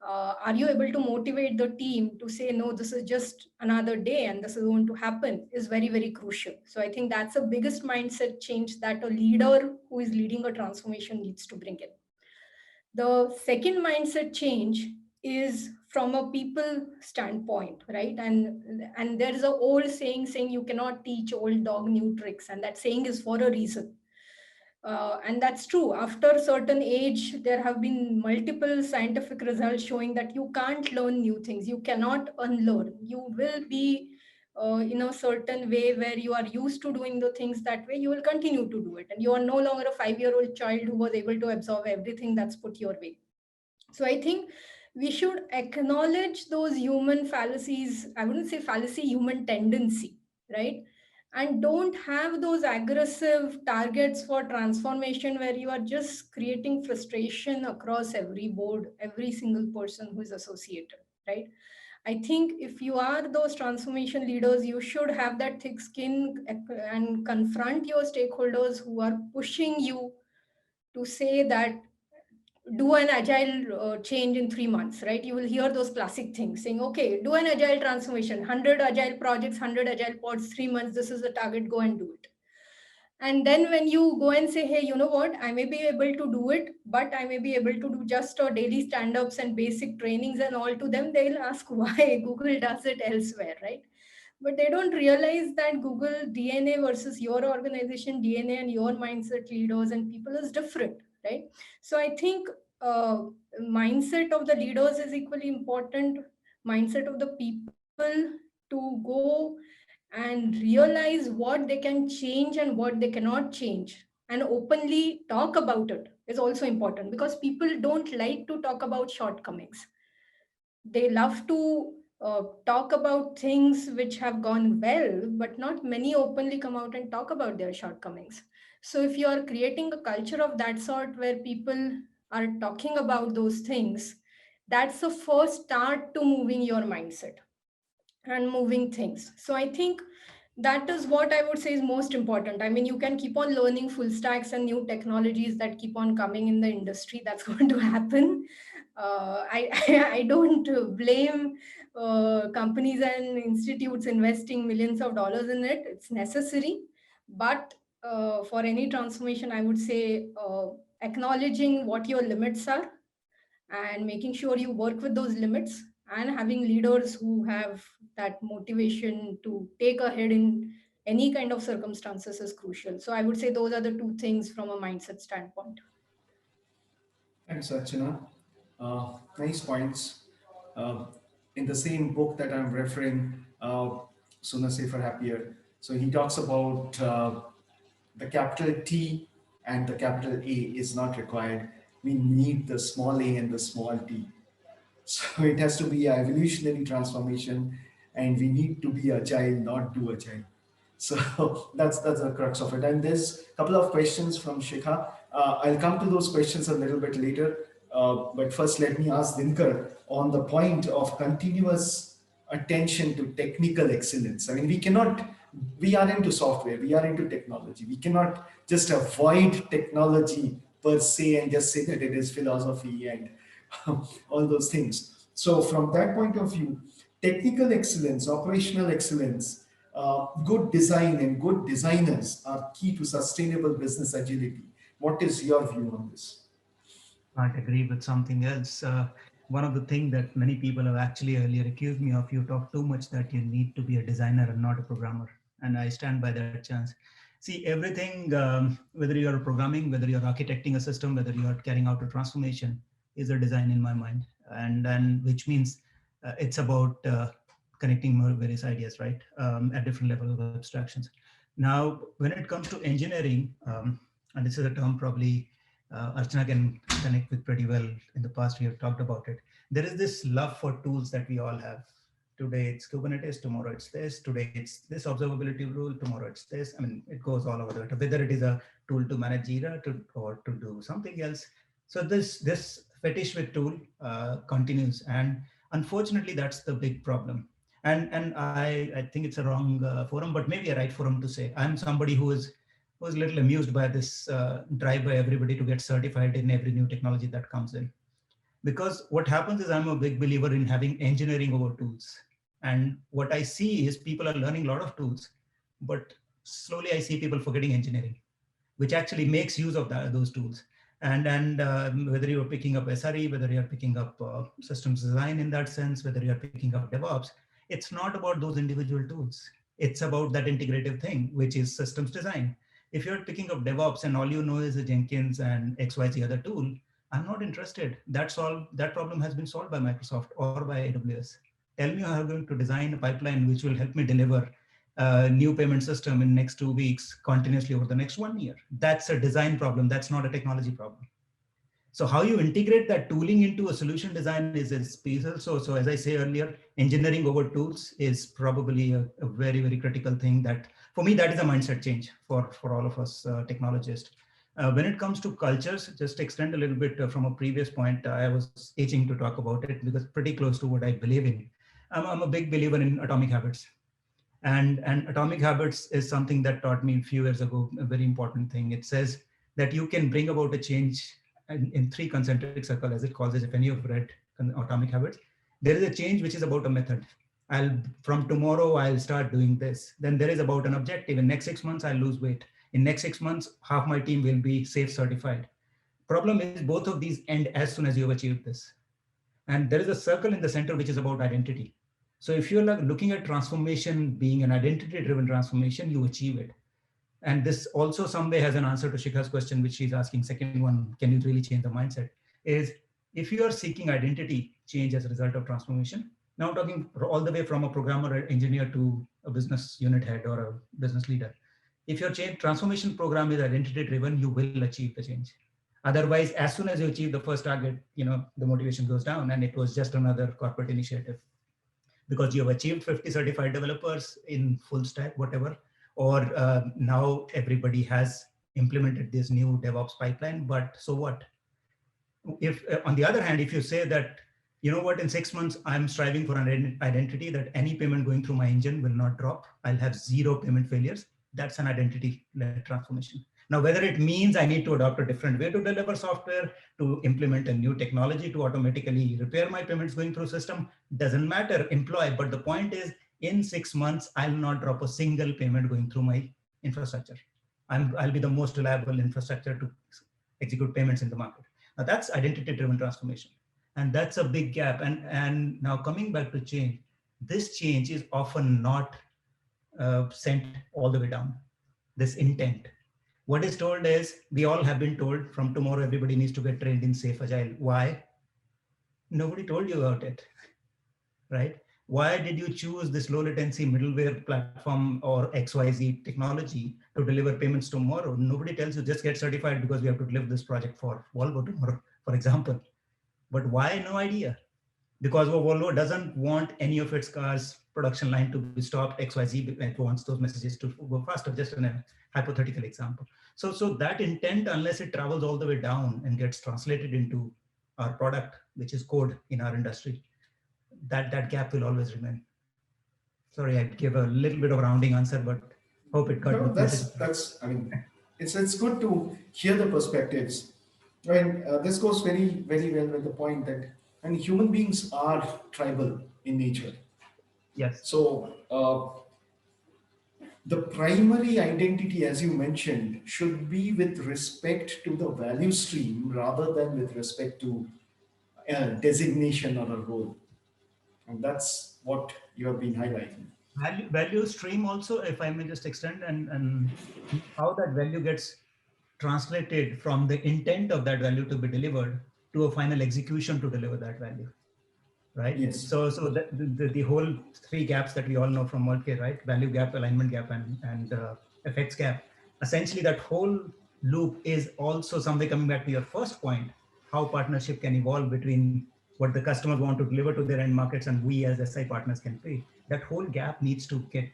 are you able to motivate the team to say, no, this is just another day and this is going to happen, is very, very crucial. So I think that's the biggest mindset change that a leader who is leading a transformation needs to bring in. The second mindset change is from a people standpoint, right? And there is an old saying you cannot teach old dog new tricks, and that saying is for a reason. And that's true. After a certain age, there have been multiple scientific results showing that you can't learn new things. You cannot unlearn. You will be in a certain way where you are used to doing the things that way. You will continue to do it. And you are no longer a 5-year-old child who was able to absorb everything that's put your way. So I think we should acknowledge those human fallacies. I wouldn't say fallacy, human tendency, right? And don't have those aggressive targets for transformation where you are just creating frustration across every board, every single person who is associated, right? I think if you are those transformation leaders, you should have that thick skin and confront your stakeholders who are pushing you to say that do an agile change in 3 months, right? You will hear those classic things saying, okay, do an agile transformation, 100 agile projects, 100 agile pods, 3 months, this is the target, go and do it. And then when you go and say, hey, you know what, I may be able to do it, but I may be able to do just daily stand-ups and basic trainings and all to them, they'll ask why Google does it elsewhere, right? But they don't realize that Google DNA versus your organization DNA and your mindset leaders and people is different, right? So I think mindset of the leaders is equally important, mindset of the people to go and realize what they can change and what they cannot change and openly talk about it is also important, because people don't like to talk about shortcomings. They love to talk about things which have gone well, but not many openly come out and talk about their shortcomings. So if you are creating a culture of that sort where people are talking about those things, that's the first start to moving your mindset and moving things. So I think that is what I would say is most important. I mean, you can keep on learning full stacks and new technologies that keep on coming in the industry. That's going to happen. I don't blame companies and institutes investing millions of dollars in it. It's necessary. But for any transformation, I would say acknowledging what your limits are and making sure you work with those limits and having leaders who have that motivation to take ahead in any kind of circumstances is crucial. So I would say those are the two things from a mindset standpoint. Thanks, Archana. Nice points. Uh, in the same book that I'm referring, Sooner Safer Happier, so he talks about the capital T and the capital A is not required. We need the small a and the small t. So it has to be an evolutionary transformation, and we need to be agile, not do agile. So that's the crux of it. And there's a couple of questions from Shikha. I'll come to those questions a little bit later. But first, let me ask Dinkar on the point of continuous attention to technical excellence. I mean, we are into software, we are into technology. We cannot just avoid technology per se and just say that it is philosophy and all those things. So from that point of view, technical excellence, operational excellence, good design and good designers are key to sustainable business agility. What is your view on this? Can't agree with something else. One of the things that many people have actually earlier accused me of, you talk too much that you need to be a designer and not a programmer. And I stand by that chance. See, everything, whether you're programming, whether you're architecting a system, whether you're carrying out a transformation, is a design in my mind. And which means it's about connecting more various ideas, right? At different levels of abstractions. Now, when it comes to engineering, and this is a term probably Archana can connect with pretty well. In the past, we have talked about it. There is this love for tools that we all have. Today it's Kubernetes, tomorrow it's this, today it's this observability rule, tomorrow it's this. I mean, it goes all over the, whether it is a tool to manage Jira or to do something else. So this fetish with tool continues. And unfortunately, that's the big problem. And I think it's a wrong forum, but maybe a right forum to say. I'm somebody who was a little amused by this drive by everybody to get certified in every new technology that comes in. Because what happens is I'm a big believer in having engineering over tools. And what I see is people are learning a lot of tools, but slowly I see people forgetting engineering, which actually makes use of those tools. And whether you're picking up SRE, whether you're picking up systems design in that sense, whether you're picking up DevOps, it's not about those individual tools. It's about that integrative thing, which is systems design. If you're picking up DevOps and all you know is a Jenkins and XYZ other tool, I'm not interested. That's all. That problem has been solved by Microsoft or by AWS. Tell me how I'm going to design a pipeline which will help me deliver a new payment system in next 2 weeks continuously over the next 1 year. That's a design problem. That's not a technology problem. So how you integrate that tooling into a solution design is piece also. So as I say earlier, engineering over tools is probably a very, very critical thing that, for me, that is a mindset change for all of us technologists. When it comes to cultures, just extend a little bit from a previous point, I was itching to talk about it because pretty close to what I believe in. I'm a big believer in atomic habits. And atomic habits is something that taught me a few years ago, a very important thing. It says that you can bring about a change in 3 concentric circles, as it calls it. If any of you have read atomic habits, there is a change which is about a method. From tomorrow, I'll start doing this. Then there is about an objective. In next 6 months, I'll lose weight. In next 6 months, half my team will be safe certified. Problem is both of these end as soon as you have achieved this. And there is a circle in the center, which is about identity. So if you're looking at transformation being an identity-driven transformation, you achieve it. And this also someday has an answer to Shikha's question, which she's asking. Second one, can you really change the mindset? Is if you are seeking identity change as a result of transformation, now I'm talking all the way from a programmer or engineer to a business unit head or a business leader. If your transformation program is identity-driven, you will achieve the change. Otherwise, as soon as you achieve the first target, the motivation goes down and it was just another corporate initiative. Because you have achieved 50 certified developers in full stack, whatever, or now everybody has implemented this new DevOps pipeline, but so what? If on the other hand, if you say that, you know what, in 6 months, I'm striving for an identity that any payment going through my engine will not drop, I'll have 0 payment failures, that's an identity-led transformation. Now, whether it means I need to adopt a different way to deliver software, to implement a new technology to automatically repair my payments going through system, doesn't matter, employ. But the point is, in 6 months, I'll not drop a single payment going through my infrastructure. I'll be the most reliable infrastructure to execute payments in the market. Now, that's identity-driven transformation. And that's a big gap. And now coming back to change, this change is often not sent all the way down, this intent. What is told is, we all have been told from tomorrow, everybody needs to get trained in safe agile. Why? Nobody told you about it, right? Why did you choose this low latency middleware platform or XYZ technology to deliver payments tomorrow? Nobody tells you just get certified because we have to deliver this project for Volvo tomorrow, for example. But why? No idea. Because Volvo doesn't want any of its cars production line to be stopped, XYZ, it wants those messages to go faster, just in a hypothetical example. So that intent, unless it travels all the way down and gets translated into our product, which is code in our industry, that gap will always remain. Sorry, I gave a little bit of a rounding answer, but hope it got No, that's I mean, it's good to hear the perspectives. I mean, this goes very, very well with the point that, and human beings are tribal in nature. Yes. So the primary identity, as you mentioned, should be with respect to the value stream rather than with respect to a designation or a role. And that's what you have been highlighting. Value stream also, if I may just extend, and how that value gets translated from the intent of that value to be delivered to a final execution to deliver that value, right? Yes. So the whole three gaps that we all know from WorldCare, right? Value gap, alignment gap, and effects gap. Essentially, that whole loop is also somewhere coming back to your first point, how partnership can evolve between what the customers want to deliver to their end markets and we as SI partners can pay. That whole gap needs to get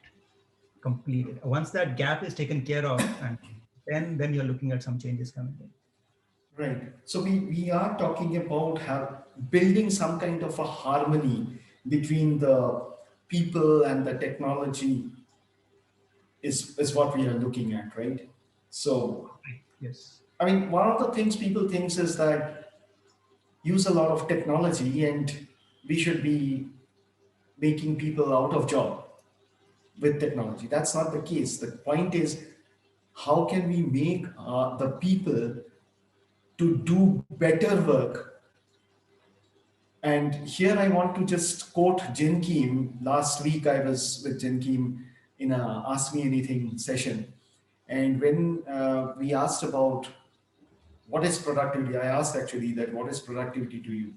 completed. Once that gap is taken care of, and then you're looking at some changes coming in. Right. So we are talking about building some kind of a harmony between the people and the technology is what we are looking at, right? So, Yes. I mean, one of the things people thinks is that use a lot of technology and we should be making people out of job with technology. That's not the case. The point is, how can we make the people to do better work? And here I want to just quote Jin Kim. Last week I was with Jin Kim in a Ask Me Anything session. And when we asked about what is productivity, I asked actually that what is productivity to you?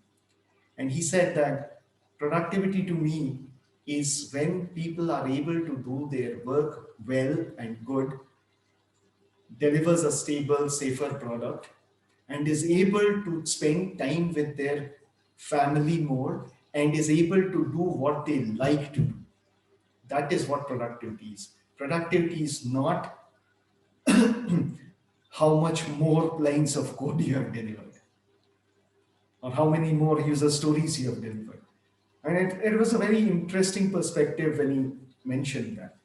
And he said that productivity to me is when people are able to do their work well and good, delivers a stable, safer product, and is able to spend time with their family more and is able to do what they like to do. That is what productivity is. Productivity is not how much more lines of code you have delivered or how many more user stories you have delivered. And it was a very interesting perspective when he mentioned that.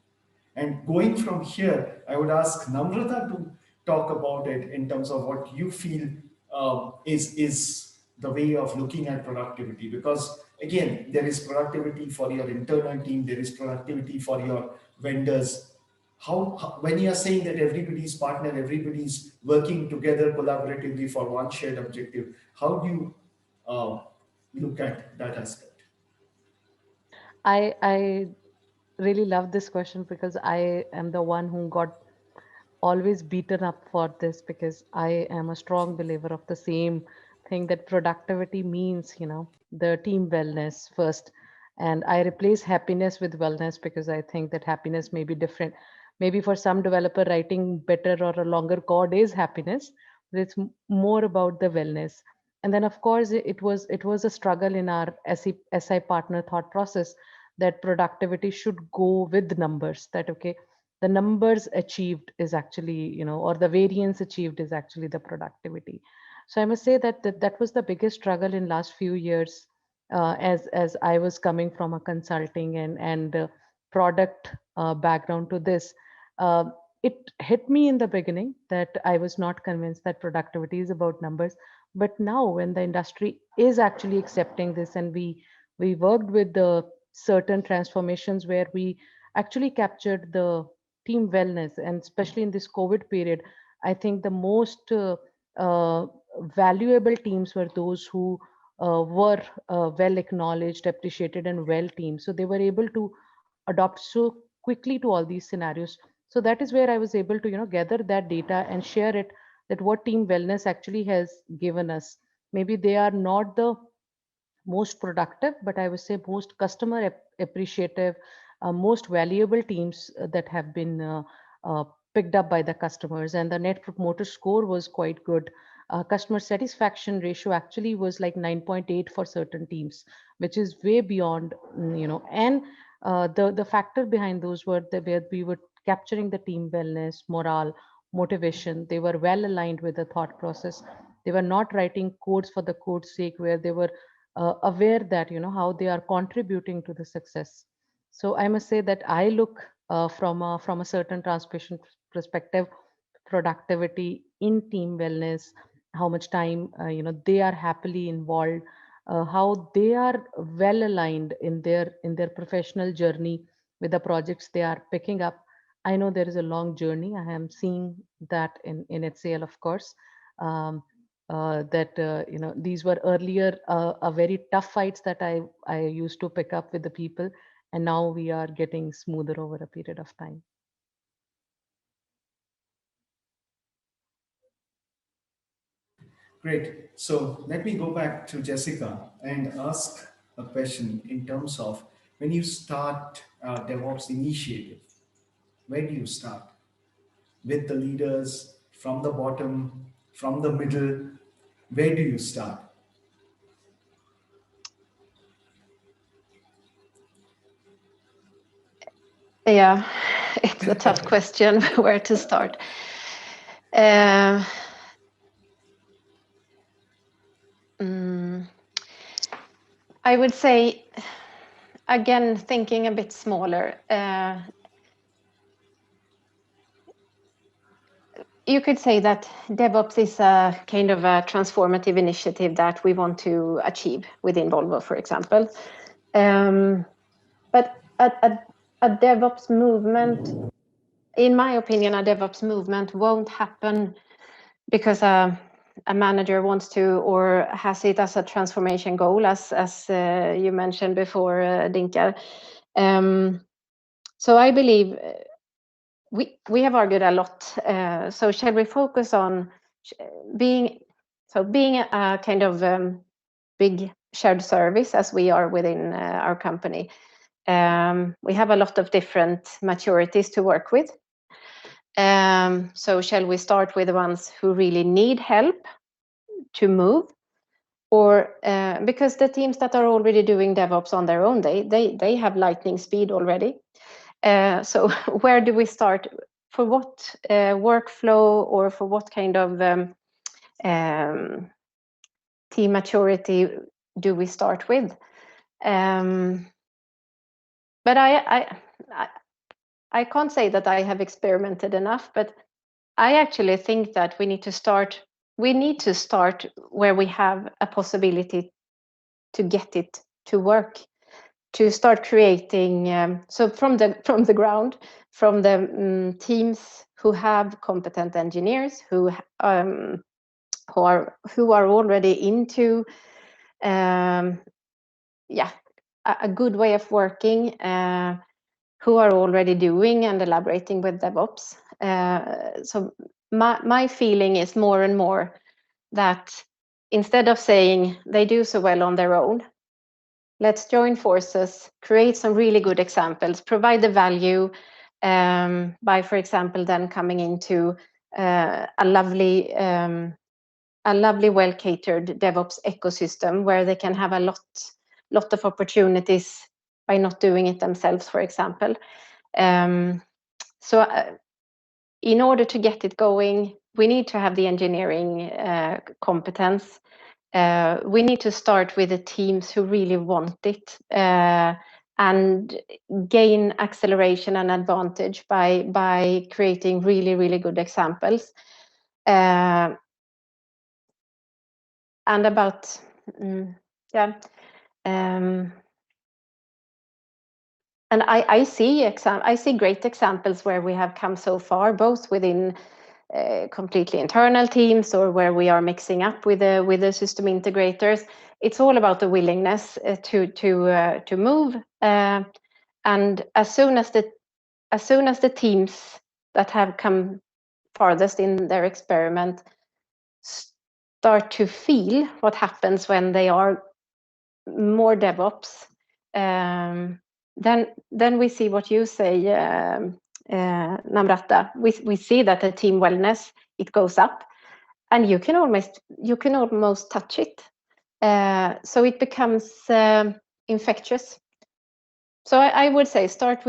And going from here, I would ask Namrata to talk about it in terms of what you feel is the way of looking at productivity. Because again, there is productivity for your internal team, there is productivity for your vendors. When you are saying that everybody's partner, everybody's working together collaboratively for one shared objective, how do you uh, look at that aspect? I really love this question because I am the one who got always beaten up for this because I am a strong believer of the same thing that productivity means, the team wellness first. And I replace happiness with wellness because I think that happiness may be different. Maybe for some developer, writing better or a longer code is happiness, but it's more about the wellness. And then, of course, it was a struggle in our SI partner thought process that productivity should go with numbers. That okay, the numbers achieved is actually, or the variance achieved is actually the productivity. So I must say that was the biggest struggle in last few years, as I was coming from a consulting and product background to this. uh, it hit me in the beginning that I was not convinced that productivity is about numbers. But now when the industry is actually accepting this, and we worked with the certain transformations where we actually captured the team wellness, and especially in this COVID period, I think the most uh, valuable teams were those who were well acknowledged, appreciated, and well teamed. So they were able to adopt so quickly to all these scenarios. So that is where I was able to, gather that data and share it, that what team wellness actually has given us. Maybe they are not the most productive, but I would say most customer appreciative, most valuable teams that have been uh, picked up by the customers. And the net promoter score was quite good. Customer satisfaction ratio actually was like 9.8 for certain teams, which is way beyond, and the factor behind those were that where we were capturing the team wellness, morale, motivation. They were well aligned with the thought process. They were not writing codes for the code's sake, where they were aware that how they are contributing to the success. So I must say that I look from a certain transmission perspective, productivity in team wellness, how much time they are happily involved, how they are well aligned in their professional journey with the projects they are picking up. I know there is a long journey. I am seeing that in HCL, of course. That these were earlier a very tough fights that I used to pick up with the people, and now we are getting smoother over a period of time. Great. So let me go back to Jessica and ask a question in terms of when you start a DevOps initiative, where do you start? With the leaders, from the bottom, from the middle? Where do you start? Yeah, it's a tough question where to start. I would say, again, thinking a bit smaller, you could say that DevOps is a kind of a transformative initiative that we want to achieve within Volvo, for example. But a DevOps movement, in my opinion, a DevOps movement won't happen because a manager wants to or has it as a transformation goal, as you mentioned before, Dinkar. So I believe we have argued a lot. So shall we focus on being a kind of big shared service as we are within our company? We have a lot of different maturities to work with. So shall we start with the ones who really need help to move? Or because the teams that are already doing DevOps on their own, they have lightning speed already. So where do we start? For what workflow or for what kind of team maturity do we start with? But I can't say that I have experimented enough, but I actually think that we need to start where we have a possibility to get it to work, to start creating. So from the ground, from the teams who have competent engineers who are already into a good way of working, who are already doing and elaborating with DevOps. So my feeling is more and more that instead of saying they do so well on their own, let's join forces, create some really good examples, provide the value by, for example, then coming into a lovely, well-catered DevOps ecosystem where they can have a lot of opportunities by not doing it themselves, for example. So in order to get it going, we need to have the engineering competence. We need to start with the teams who really want it and gain acceleration and advantage by creating really, really good examples. And about, and I see great examples where we have come so far, both within completely internal teams or where we are mixing up with the system integrators. It's all about the willingness to move, and as soon as the teams that have come farthest in their experiment start to feel what happens when they are more DevOps, then we see what you say, Namrata. We see that the team wellness, it goes up, and you can almost touch it. So it becomes infectious. So I would say start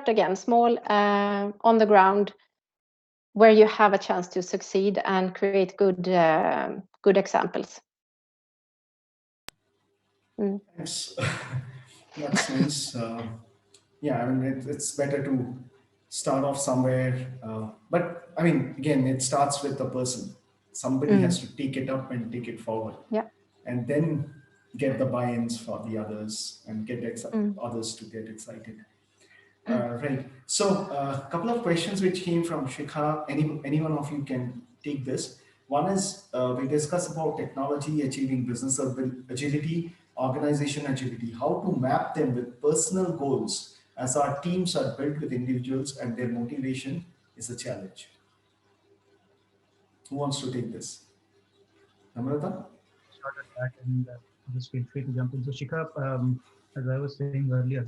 again small, on the ground, where you have a chance to succeed and create good examples. Thanks. That's nice. Yeah, I mean, it's better to start off somewhere. But I mean, again, it starts with the person. Somebody has to take it up and take it forward. Yeah. And then get the buy-ins for the others and get others to get excited. Right. So a couple of questions which came from Shikha. Any one of you can take this. One is we discuss about technology achieving business agility, organization agility, how to map them with personal goals as our teams are built with individuals and their motivation is a challenge. Who wants to take this? Namrata? Start at that and just feel free to jump in. So Shikha, as I was saying earlier,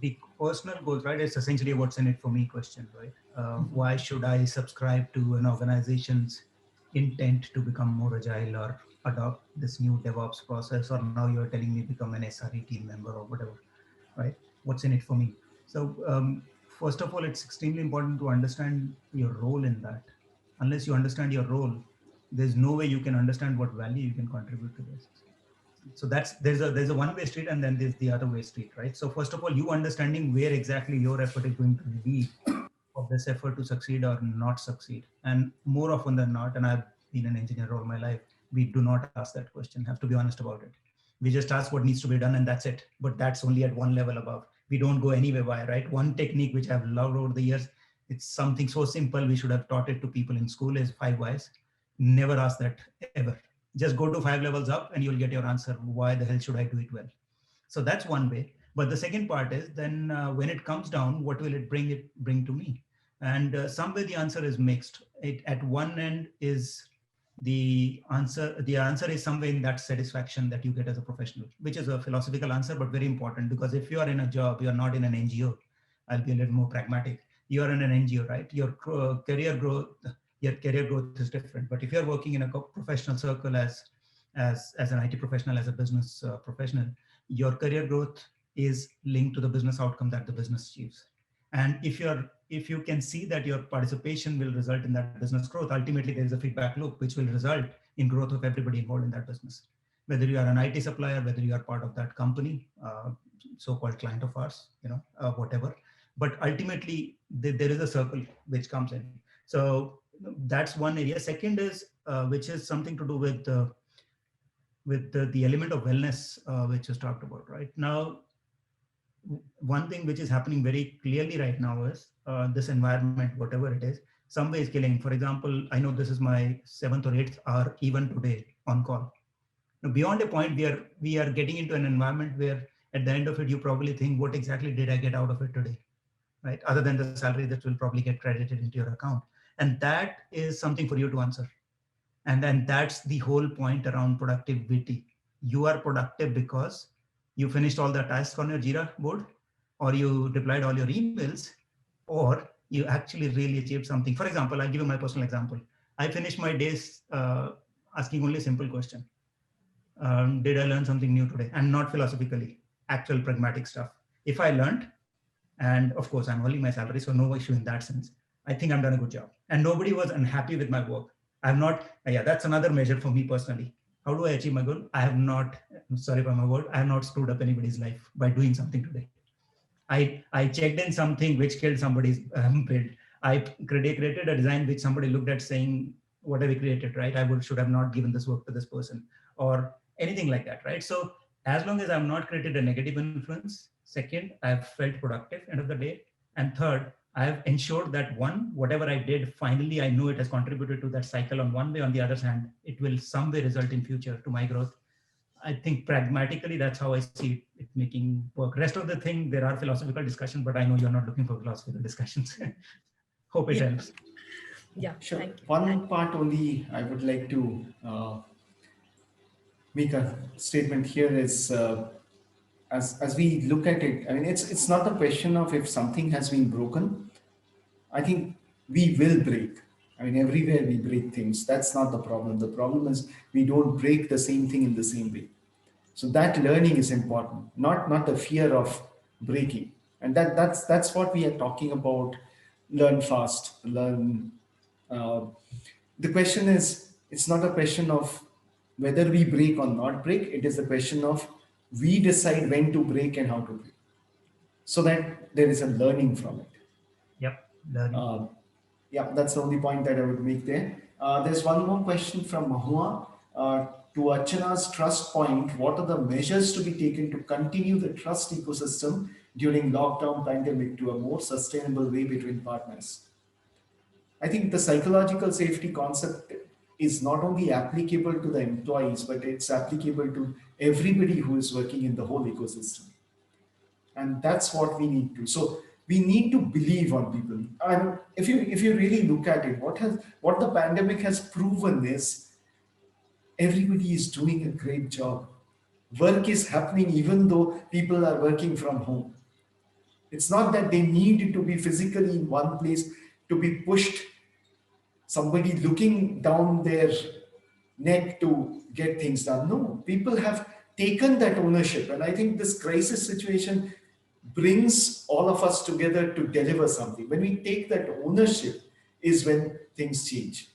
the personal goals, right? It's essentially what's in it for me question, right? Why should I subscribe to an organization's intent to become more agile or adopt this new DevOps process? Or now you're telling me become an SRE team member or whatever, right? What's in it for me? So first of all, it's extremely important to understand your role in that. Unless you understand your role, there's no way you can understand what value you can contribute to this. So there's a one-way street and then there's the other way street, right? So first of all, you understanding where exactly your effort is going to be for this effort to succeed or not succeed. And more often than not, and I've been an engineer all my life, we do not ask that question, have to be honest about it. We just ask what needs to be done and that's it. But that's only at one level above. We don't go anywhere by, right? One technique which I've loved over the years, it's something so simple, we should have taught it to people in school, is 5 whys. Never ask that ever. Just go to 5 levels up and you'll get your answer. Why the hell should I do it well? So that's one way. But the second part is then when it comes down, what will it bring to me? And somewhere the answer is mixed. At one end is the answer is somewhere in that satisfaction that you get as a professional, which is a philosophical answer, but very important, because if you are in a job, you're not in an NGO. I'll be a little more pragmatic. You're in an NGO, right? Your career growth is different. But if you're working in a professional circle as an IT professional, as a business professional, your career growth is linked to the business outcome that the business achieves. And if you can see that your participation will result in that business growth, ultimately there is a feedback loop which will result in growth of everybody involved in that business. Whether you are an IT supplier, whether you are part of that company, so-called client of ours, whatever. But ultimately there is a circle which comes in. So that's one area. Second is which is something to do with the element of wellness, which is talked about right now. One thing which is happening very clearly right now is this environment, whatever it is, some way is killing. For example, I know this is my 7th or 8th hour even today on call. Now, beyond a point, we are getting into an environment where at the end of it, you probably think, what exactly did I get out of it today? Right? Other than the salary that will probably get credited into your account. And that is something for you to answer. And then that's the whole point around productivity. You are productive because you finished all the tasks on your Jira board, or you replied all your emails, or you actually really achieved something. For example, I'll give you my personal example. I finished my days asking only a simple question. Did I learn something new today? And not philosophically, actual pragmatic stuff. If I learned, and of course I'm earning my salary, so no issue in that sense, I think I've done a good job. And nobody was unhappy with my work. I've not, that's another measure for me personally. How do I achieve my goal? I have not, I'm sorry for my word, I have not screwed up anybody's life by doing something today. I checked in something which killed somebody's build. I created a design which somebody looked at saying, what have we created, right? Should have not given this work to this person or anything like that, right? So as long as I've not created a negative influence, second, I've felt productive end of the day. And third, I have ensured that whatever I did, finally, I know it has contributed to that cycle on one way. On the other hand, it will some way result in future to my growth. I think pragmatically, that's how I see it making work. Rest of the thing, there are philosophical discussions, but I know you're not looking for philosophical discussions. Hope it helps. Yeah, sure. Thank you. One part only I would like to make a statement here is as we look at it, I mean, it's not a question of if something has been broken. I think we will break. I mean, everywhere we break things. That's not the problem. The problem is we don't break the same thing in the same way. So that learning is important, not the fear of breaking. And that's what we are talking about. Learn fast, learn. The question is, it's not a question of whether we break or not break. It is a question of we decide when to break and how to break, so that there is a learning from it. Yep, learning. Yeah, that's the only point that I would make there. There's one more question from Mahua. To Archana's trust point, what are the measures to be taken to continue the trust ecosystem during lockdown pandemic to a more sustainable way between partners? I think the psychological safety concept is not only applicable to the employees, but it's applicable to everybody who is working in the whole ecosystem. And that's what we need to. So we need to believe on people. And if you really look at it, what the pandemic has proven is everybody is doing a great job. Work is happening even though people are working from home. It's not that they need to be physically in one place to be pushed, somebody looking down their neck to get things done. No, people have taken that ownership. And I think this crisis situation brings all of us together to deliver something. When we take that ownership is when things change.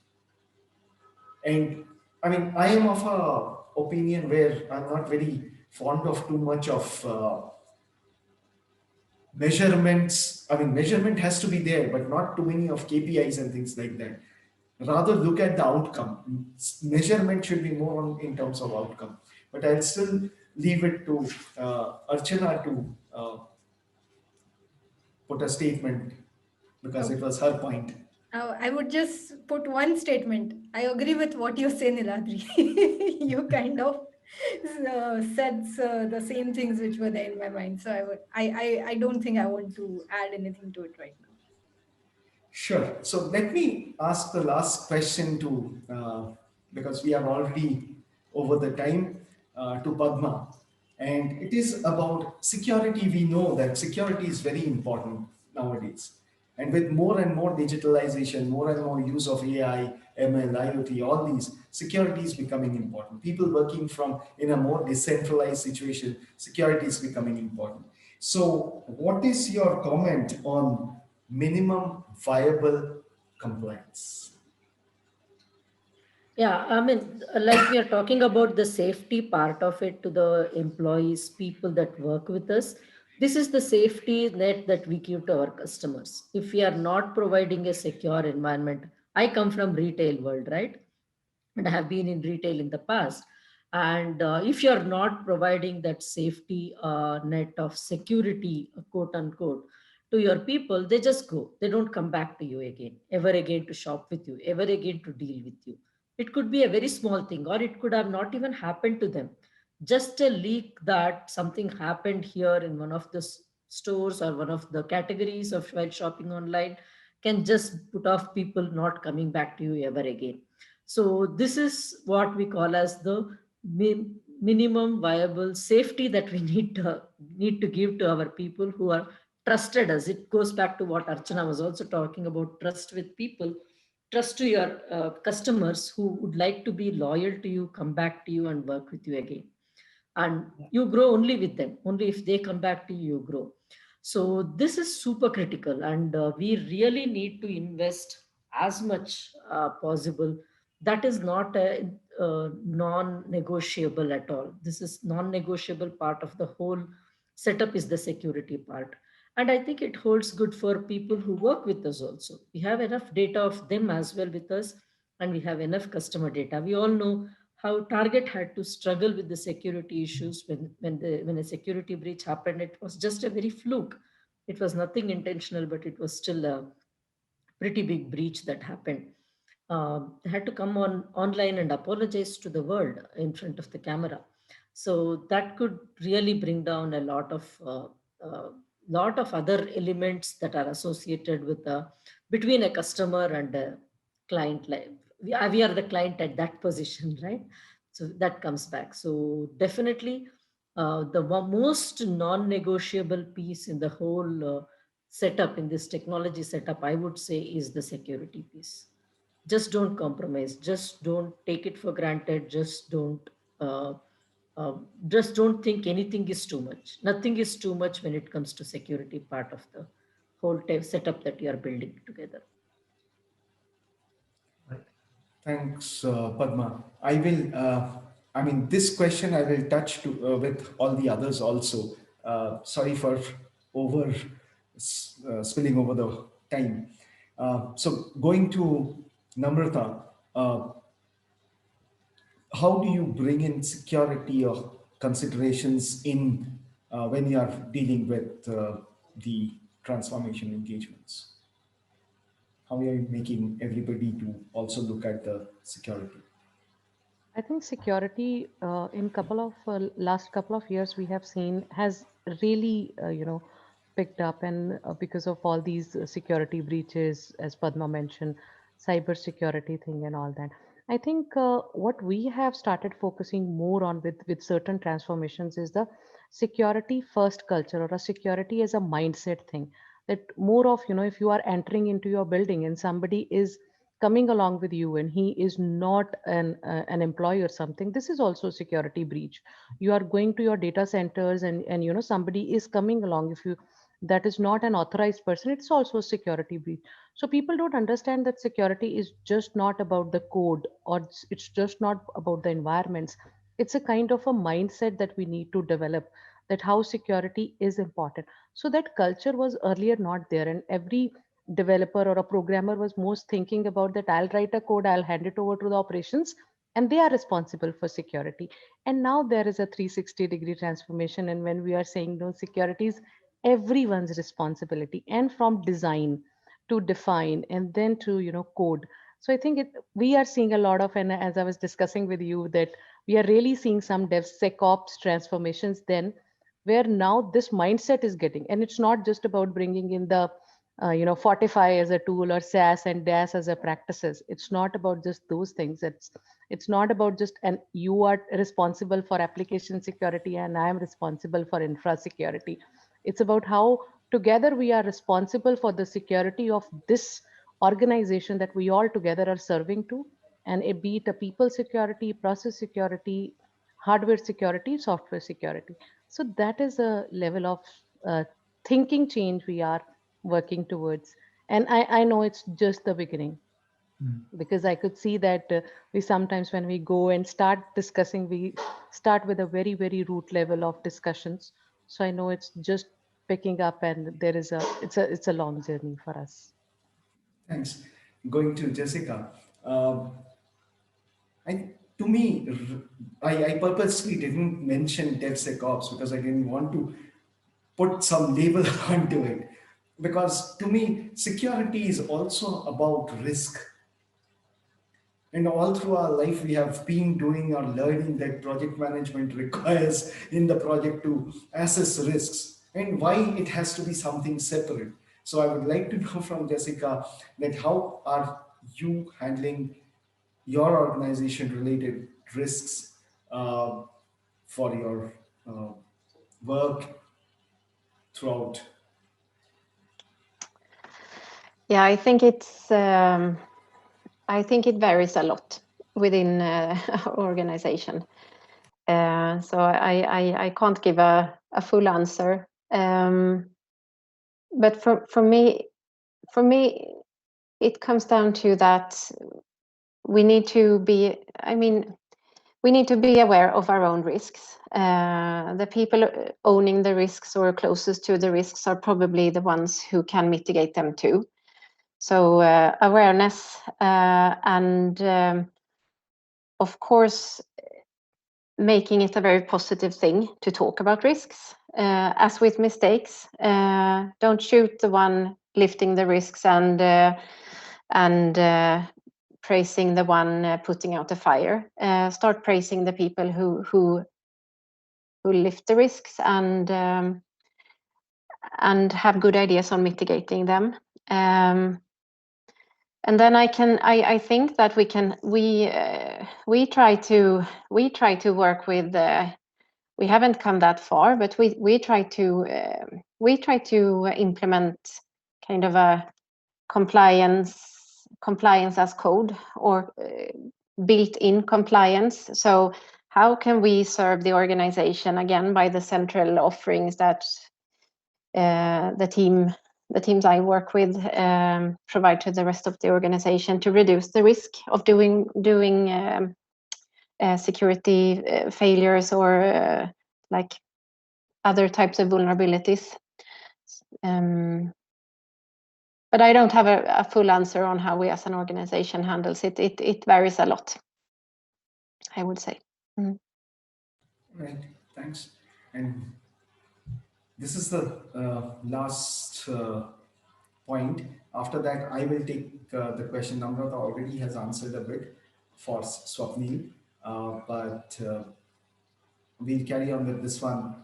And I mean, I am of a opinion where I'm not very fond of too much of measurements. I mean, measurement has to be there, but not too many of KPIs and things like that. Rather, look at the outcome. Measurement should be more in terms of outcome. But I'll still leave it to Archana to put a statement because it was her point. I would just put one statement. I agree with what you say, Niladri. You kind of said the same things which were there in my mind. So I don't think I want to add anything to it right now. Sure. So let me ask the last question to, because we are already over the time, to Padma. And it is about security. We know that security is very important nowadays. And with more and more digitalization, more and more use of AI, ML, IoT, all these, security is becoming important. People working from in a more decentralized situation, security is becoming important. So what is your comment on minimum viable compliance? Yeah, I mean, like we are talking about the safety part of it to the employees, people that work with us. This is the safety net that we give to our customers. If we are not providing a secure environment, I come from retail world, right? And I have been in retail in the past. And if you're not providing that safety net of security, quote unquote, to your people, they just go. They don't come back to you again, ever again to shop with you, ever again to deal with you. It could be a very small thing, or it could have not even happened to them. Just a leak that something happened here in one of the stores or one of the categories of while shopping online can just put off people not coming back to you ever again. So this is what we call as the minimum viable safety that we need to give to our people who are trusted us. It goes back to what Archana was also talking about, trust with people, trust to your customers who would like to be loyal to you, come back to you and work with you again. And you grow only with them. Only if they come back to you, you grow. So this is super critical, and we really need to invest as much possible. That is not a non-negotiable at all. This is non-negotiable part of the whole setup is the security part. And I think it holds good for people who work with us also. We have enough data of them as well with us, and we have enough customer data. We all know how Target had to struggle with the security issues when a security breach happened. It was just a very fluke. It was nothing intentional, but it was still a pretty big breach that happened. They had to come online and apologize to the world in front of the camera. So that could really bring down a uh, lot of other elements that are associated with between a customer and a client. Like we are the client at that position, right? So that comes back. So definitely, the most non-negotiable piece in the whole setup in this technology setup, I would say, is the security piece. Just don't compromise. Just don't take it for granted. Uh, just don't think anything is too much. Nothing is too much when it comes to security part of the whole setup that you are building together. Right. Thanks, Padma. I will, I mean, this question I will touch to, with all the others also. Sorry for over spilling over the time. So going to Namrata, how do you bring in security or considerations in when you are dealing with the transformation engagements? How are you making everybody to also look at the security? I think security in couple of last couple of years we have seen has really picked up, and because of all these security breaches, as Padma mentioned, cyber security thing and all that. I think what we have started focusing more on with certain transformations is the security first culture, or a security as a mindset thing. That more of, if you are entering into your building and somebody is coming along with you and he is not an employee or something, this is also a security breach. You are going to your data centers and somebody is coming along, if you that is not an authorized person, it's also a security breach. So people don't understand that security is just not about the code, or it's just not about the environments. It's a kind of a mindset that we need to develop, that how security is important. So that culture was earlier not there, and every developer or a programmer was most thinking about that, I'll write a code, I'll hand it over to the operations, and they are responsible for security. And now there is a 360-degree transformation, and when we are saying no, security is everyone's responsibility, and from design to define and then to code. So I think we are seeing a lot of, and as I was discussing with you, that we are really seeing some DevSecOps transformations then, where now this mindset is getting, and it's not just about bringing in the Fortify as a tool, or SAS and DAS as a practices. It's not about just those things. It's not about just, and you are responsible for application security and I am responsible for infra security. It's about how together we are responsible for the security of this organization that we all together are serving to, and it be it a people security, process security, hardware security, software security. So that is a level of thinking change we are working towards. And I know it's just the beginning, Mm. because I could see that we sometimes, when we go and start discussing, we start with a very, very root level of discussions. So I know it's just picking up, and it's a long journey for us. Thanks. Going to Jessica. Um, to me, I purposely didn't mention DevSecOps because I didn't want to put some label onto it. Because to me, security is also about risk. And all through our life, we have been doing our learning that project management requires in the project to assess risks and why it has to be something separate. So I would like to know from Jessica that how are you handling your organization related risks uh, for your uh, work throughout. Yeah, I think it varies a lot within our organization. So I can't give a full answer. But for me, it comes down to that we need to be, we need to be aware of our own risks. The people owning the risks or closest to the risks are probably the ones who can mitigate them too. So awareness and of course, making it a very positive thing to talk about risks. As with mistakes, don't shoot the one lifting the risks and praising the one putting out the fire. Start praising the people who lift the risks and have good ideas on mitigating them. And then I think that we try to work with. We haven't come that far, but we try to implement kind of a compliance as code, or built-in compliance. So how can we serve the organization again by the central offerings that the teams I work with provide to the rest of the organization to reduce the risk of doing security failures or like other types of vulnerabilities. But I don't have a full answer on how we as an organization handles it. It varies a lot, I would say. Right, thanks. And this is the last point. After that, I will take the question. Namrata already has answered a bit for Swapnil, but we'll carry on with this one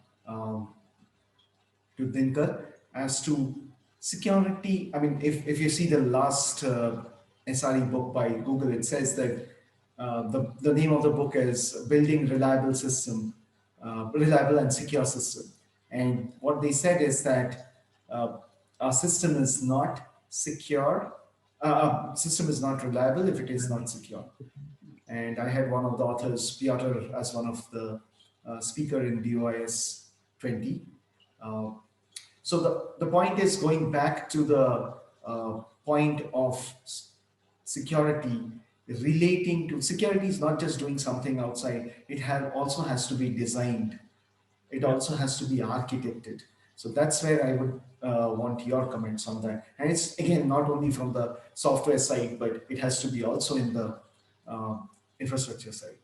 to Dinkar as to security. I mean, if you see the last SRE book by Google, it says that the name of the book is Building Reliable System, Reliable and Secure System. And what they said is that our system is not secure, system is not reliable if it is not secure. And I had one of the authors, Piotr, as one of the speaker in DOIS 20. So the point is going back to the point of security, relating to security is not just doing something outside, it also has to be designed. It also has to be architected. So that's where I would want your comments on that. And it's again, not only from the software side, but it has to be also in the infrastructure side.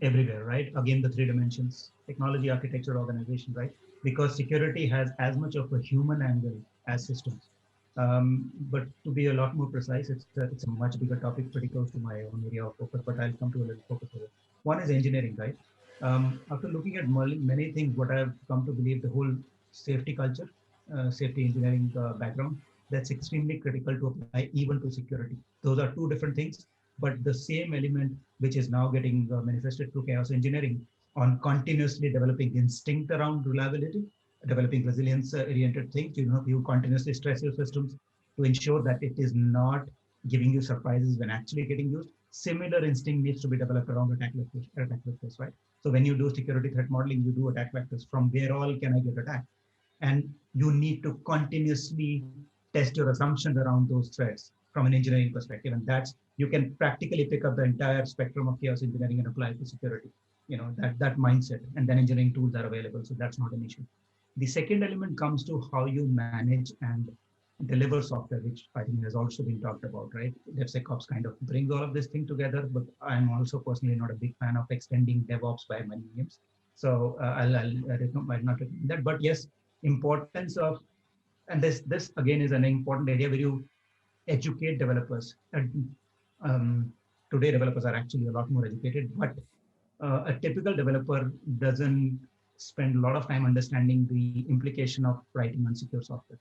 Everywhere, right? Again, the three dimensions: technology, architecture, organization, right? Because security has as much of a human angle as systems. But to be a lot more precise, it's a much bigger topic, pretty close to my own area of focus, but I'll come to a little focus over. One is engineering, right? After looking at many things, what I've come to believe, the whole safety culture, safety engineering background, that's extremely critical to apply even to security. Those are two different things, but the same element which is now getting manifested through chaos engineering on continuously developing instinct around reliability, developing resilience-oriented things. You continuously stress your systems to ensure that it is not giving you surprises when actually getting used. Similar instinct needs to be developed around attack vectors, right? So when you do security threat modeling, you do attack vectors. From where all can I get attacked? And you need to continuously test your assumptions around those threats from an engineering perspective. And that's, you can practically pick up the entire spectrum of chaos engineering and apply it to security. That mindset, and then engineering tools are available. So that's not an issue. The second element comes to how you manage and deliver software, which I think has also been talked about, right? DevSecOps kind of brings all of this thing together, but I'm also personally not a big fan of extending DevOps by many names. So might not recommend that, but yes, importance of, and this again is an important area where you educate developers. And today developers are actually a lot more educated, but a typical developer doesn't spend a lot of time understanding the implication of writing unsecure software,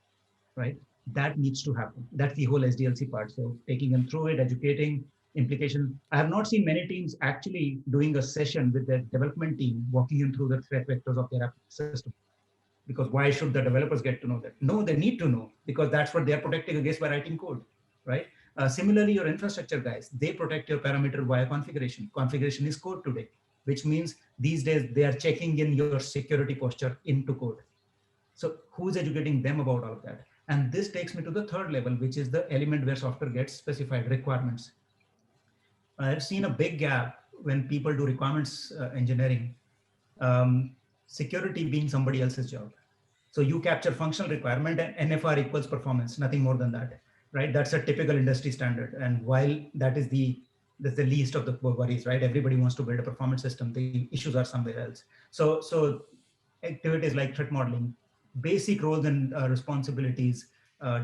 right? That needs to happen. That's the whole SDLC part. So taking them through it, educating, implication. I have not seen many teams actually doing a session with their development team, walking them through the threat vectors of their system. Because why should the developers get to know that? No, they need to know, because that's what they're protecting against by writing code, right? Similarly, your infrastructure guys, they protect your parameter via configuration. Configuration is code today, which means these days they are checking in your security posture into code. So who's educating them about all of that? And this takes me to the third level, which is the element where software gets specified requirements. I've seen a big gap when people do requirements engineering, security being somebody else's job. So you capture functional requirement and NFR equals performance, nothing more than that, right? That's a typical industry standard. And while that's the least of the worries, right? Everybody wants to build a performance system. The issues are somewhere else. So activities like threat modeling, basic roles and responsibilities,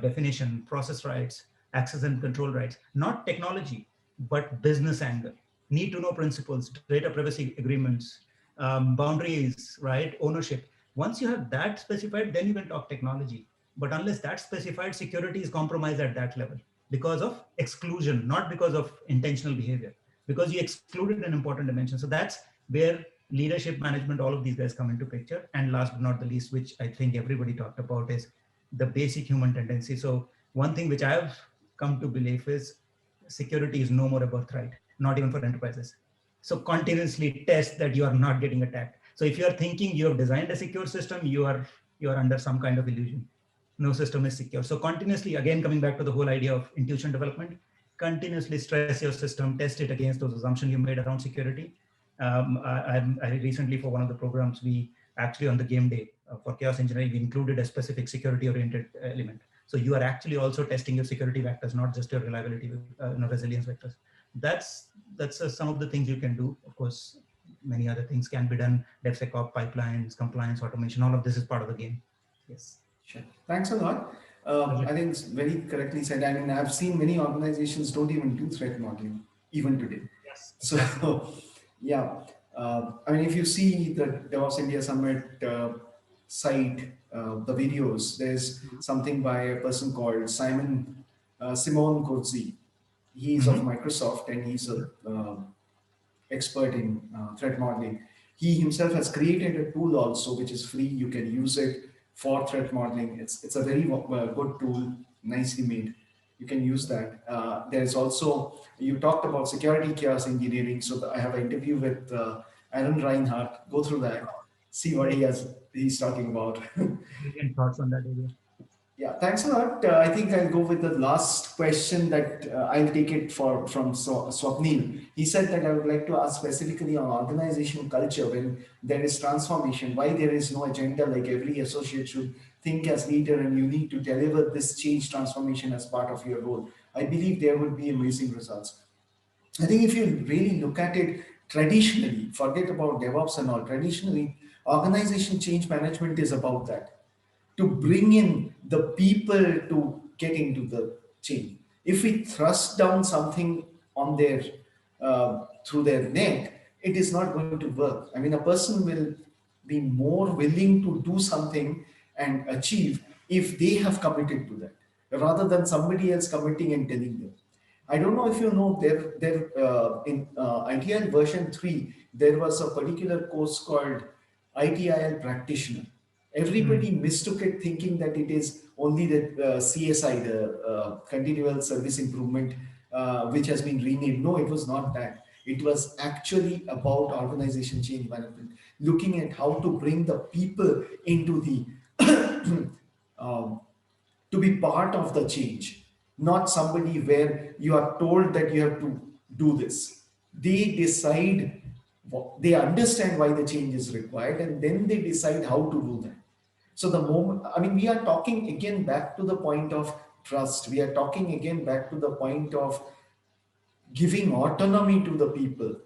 definition, process rights, access and control rights, not technology, but business angle. Need to know principles, data privacy agreements, boundaries, right? Ownership. Once you have that specified, then you can talk technology. But unless that's specified, security is compromised at that level because of exclusion, not because of intentional behavior, because you excluded an important dimension. So that's where leadership, management, all of these guys come into picture. And last but not the least, which I think everybody talked about, is the basic human tendency. So one thing which I've come to believe is security is no more a birthright, not even for enterprises. So continuously test that you are not getting attacked. So if you are thinking you have designed a secure system, you are under some kind of illusion. No system is secure. So continuously, again, coming back to the whole idea of intuition development, continuously stress your system, test it against those assumptions you made around security. I recently, for one of the programs, we actually on the game day for chaos engineering, we included a specific security oriented element. So you are actually also testing your security vectors, not just your reliability, resilience vectors. That's some of the things you can do. Of course, many other things can be done. DevSecOps pipelines, compliance, automation, all of this is part of the game. Yes. Sure. Thanks a lot. I think it's very correctly said. I mean, I've seen many organizations don't even do threat modeling even today. Yes. So, yeah. I mean, if you see the DevOps India Summit site, the videos, there's something by a person called Simon Kurzi. He's of Microsoft, and he's a expert in threat modeling. He himself has created a tool also, which is free. You can use it for threat modeling. It's a very good tool, nicely made. You can use that. There's also, you talked about security chaos engineering. So I have an interview with Aaron Reinhardt. Go through that, see what he's talking about. Brilliant thoughts on that area. Yeah, thanks a lot. I think I'll go with the last question that I'll take it from Swapnil. He said that I would like to ask specifically on organizational culture when there is transformation, why there is no agenda, like every associate should think as leader and you need to deliver this change transformation as part of your role. I believe there would be amazing results. I think if you really look at it traditionally, forget about DevOps and all, traditionally, organization change management is about that, to bring in the people to get into the change. If we thrust down something on their through their neck, it is not going to work. I mean, a person will be more willing to do something and achieve if they have committed to that, rather than somebody else committing and telling them. I don't know if you know, in ITIL version 3, there was a particular course called ITIL practitioner. Everybody mistook it thinking that it is only the CSI, the continual service improvement, which has been renamed. No, it was not that. It was actually about organization change management, looking at how to bring the people into the to be part of the change, not somebody where you are told that you have to do this. They decide, they understand why the change is required, and then they decide how to do that. So the moment, I mean, we are talking again back to the point of trust. We are talking again back to the point of giving autonomy to the people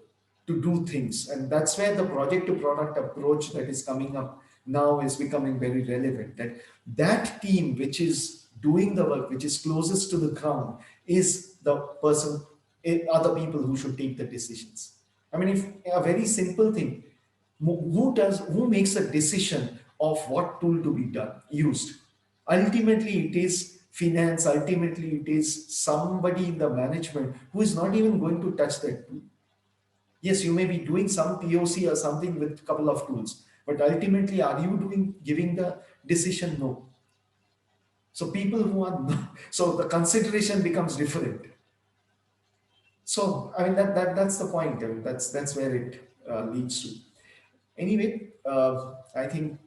to do things. And that's where the project to product approach that is coming up now is becoming very relevant. That team which is doing the work, which is closest to the ground, is the person, are the people who should take the decisions. I mean, if a very simple thing, who makes a decision of what tool to be used? Ultimately, it is finance. Ultimately, it is somebody in the management who is not even going to touch that tool. Yes, you may be doing some POC or something with a couple of tools, but ultimately, are you giving the decision? No. So people who are so the consideration becomes different. So I mean that's the point. I mean, that's where it leads to. Anyway, I think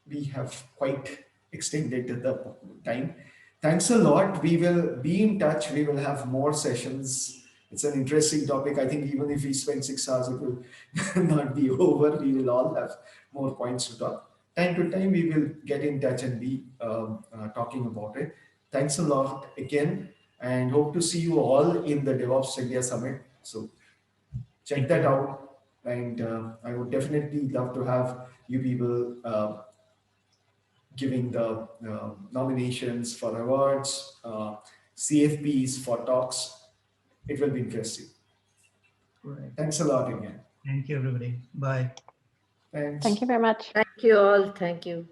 we have quite extended the time. Thanks a lot. We will be in touch. We will have more sessions. It's an interesting topic. I think even if we spend 6 hours, it will not be over. We will all have more points to talk. Time to time, we will get in touch and be talking about it. Thanks a lot again, and hope to see you all in the DevOps India Summit. So check that out. And I would definitely love to have you people giving the nominations for awards, CFPs for talks. It will be interesting. Right. Thanks a lot again. Thank you, everybody. Bye. Thanks. Thank you very much. Thank you all. Thank you.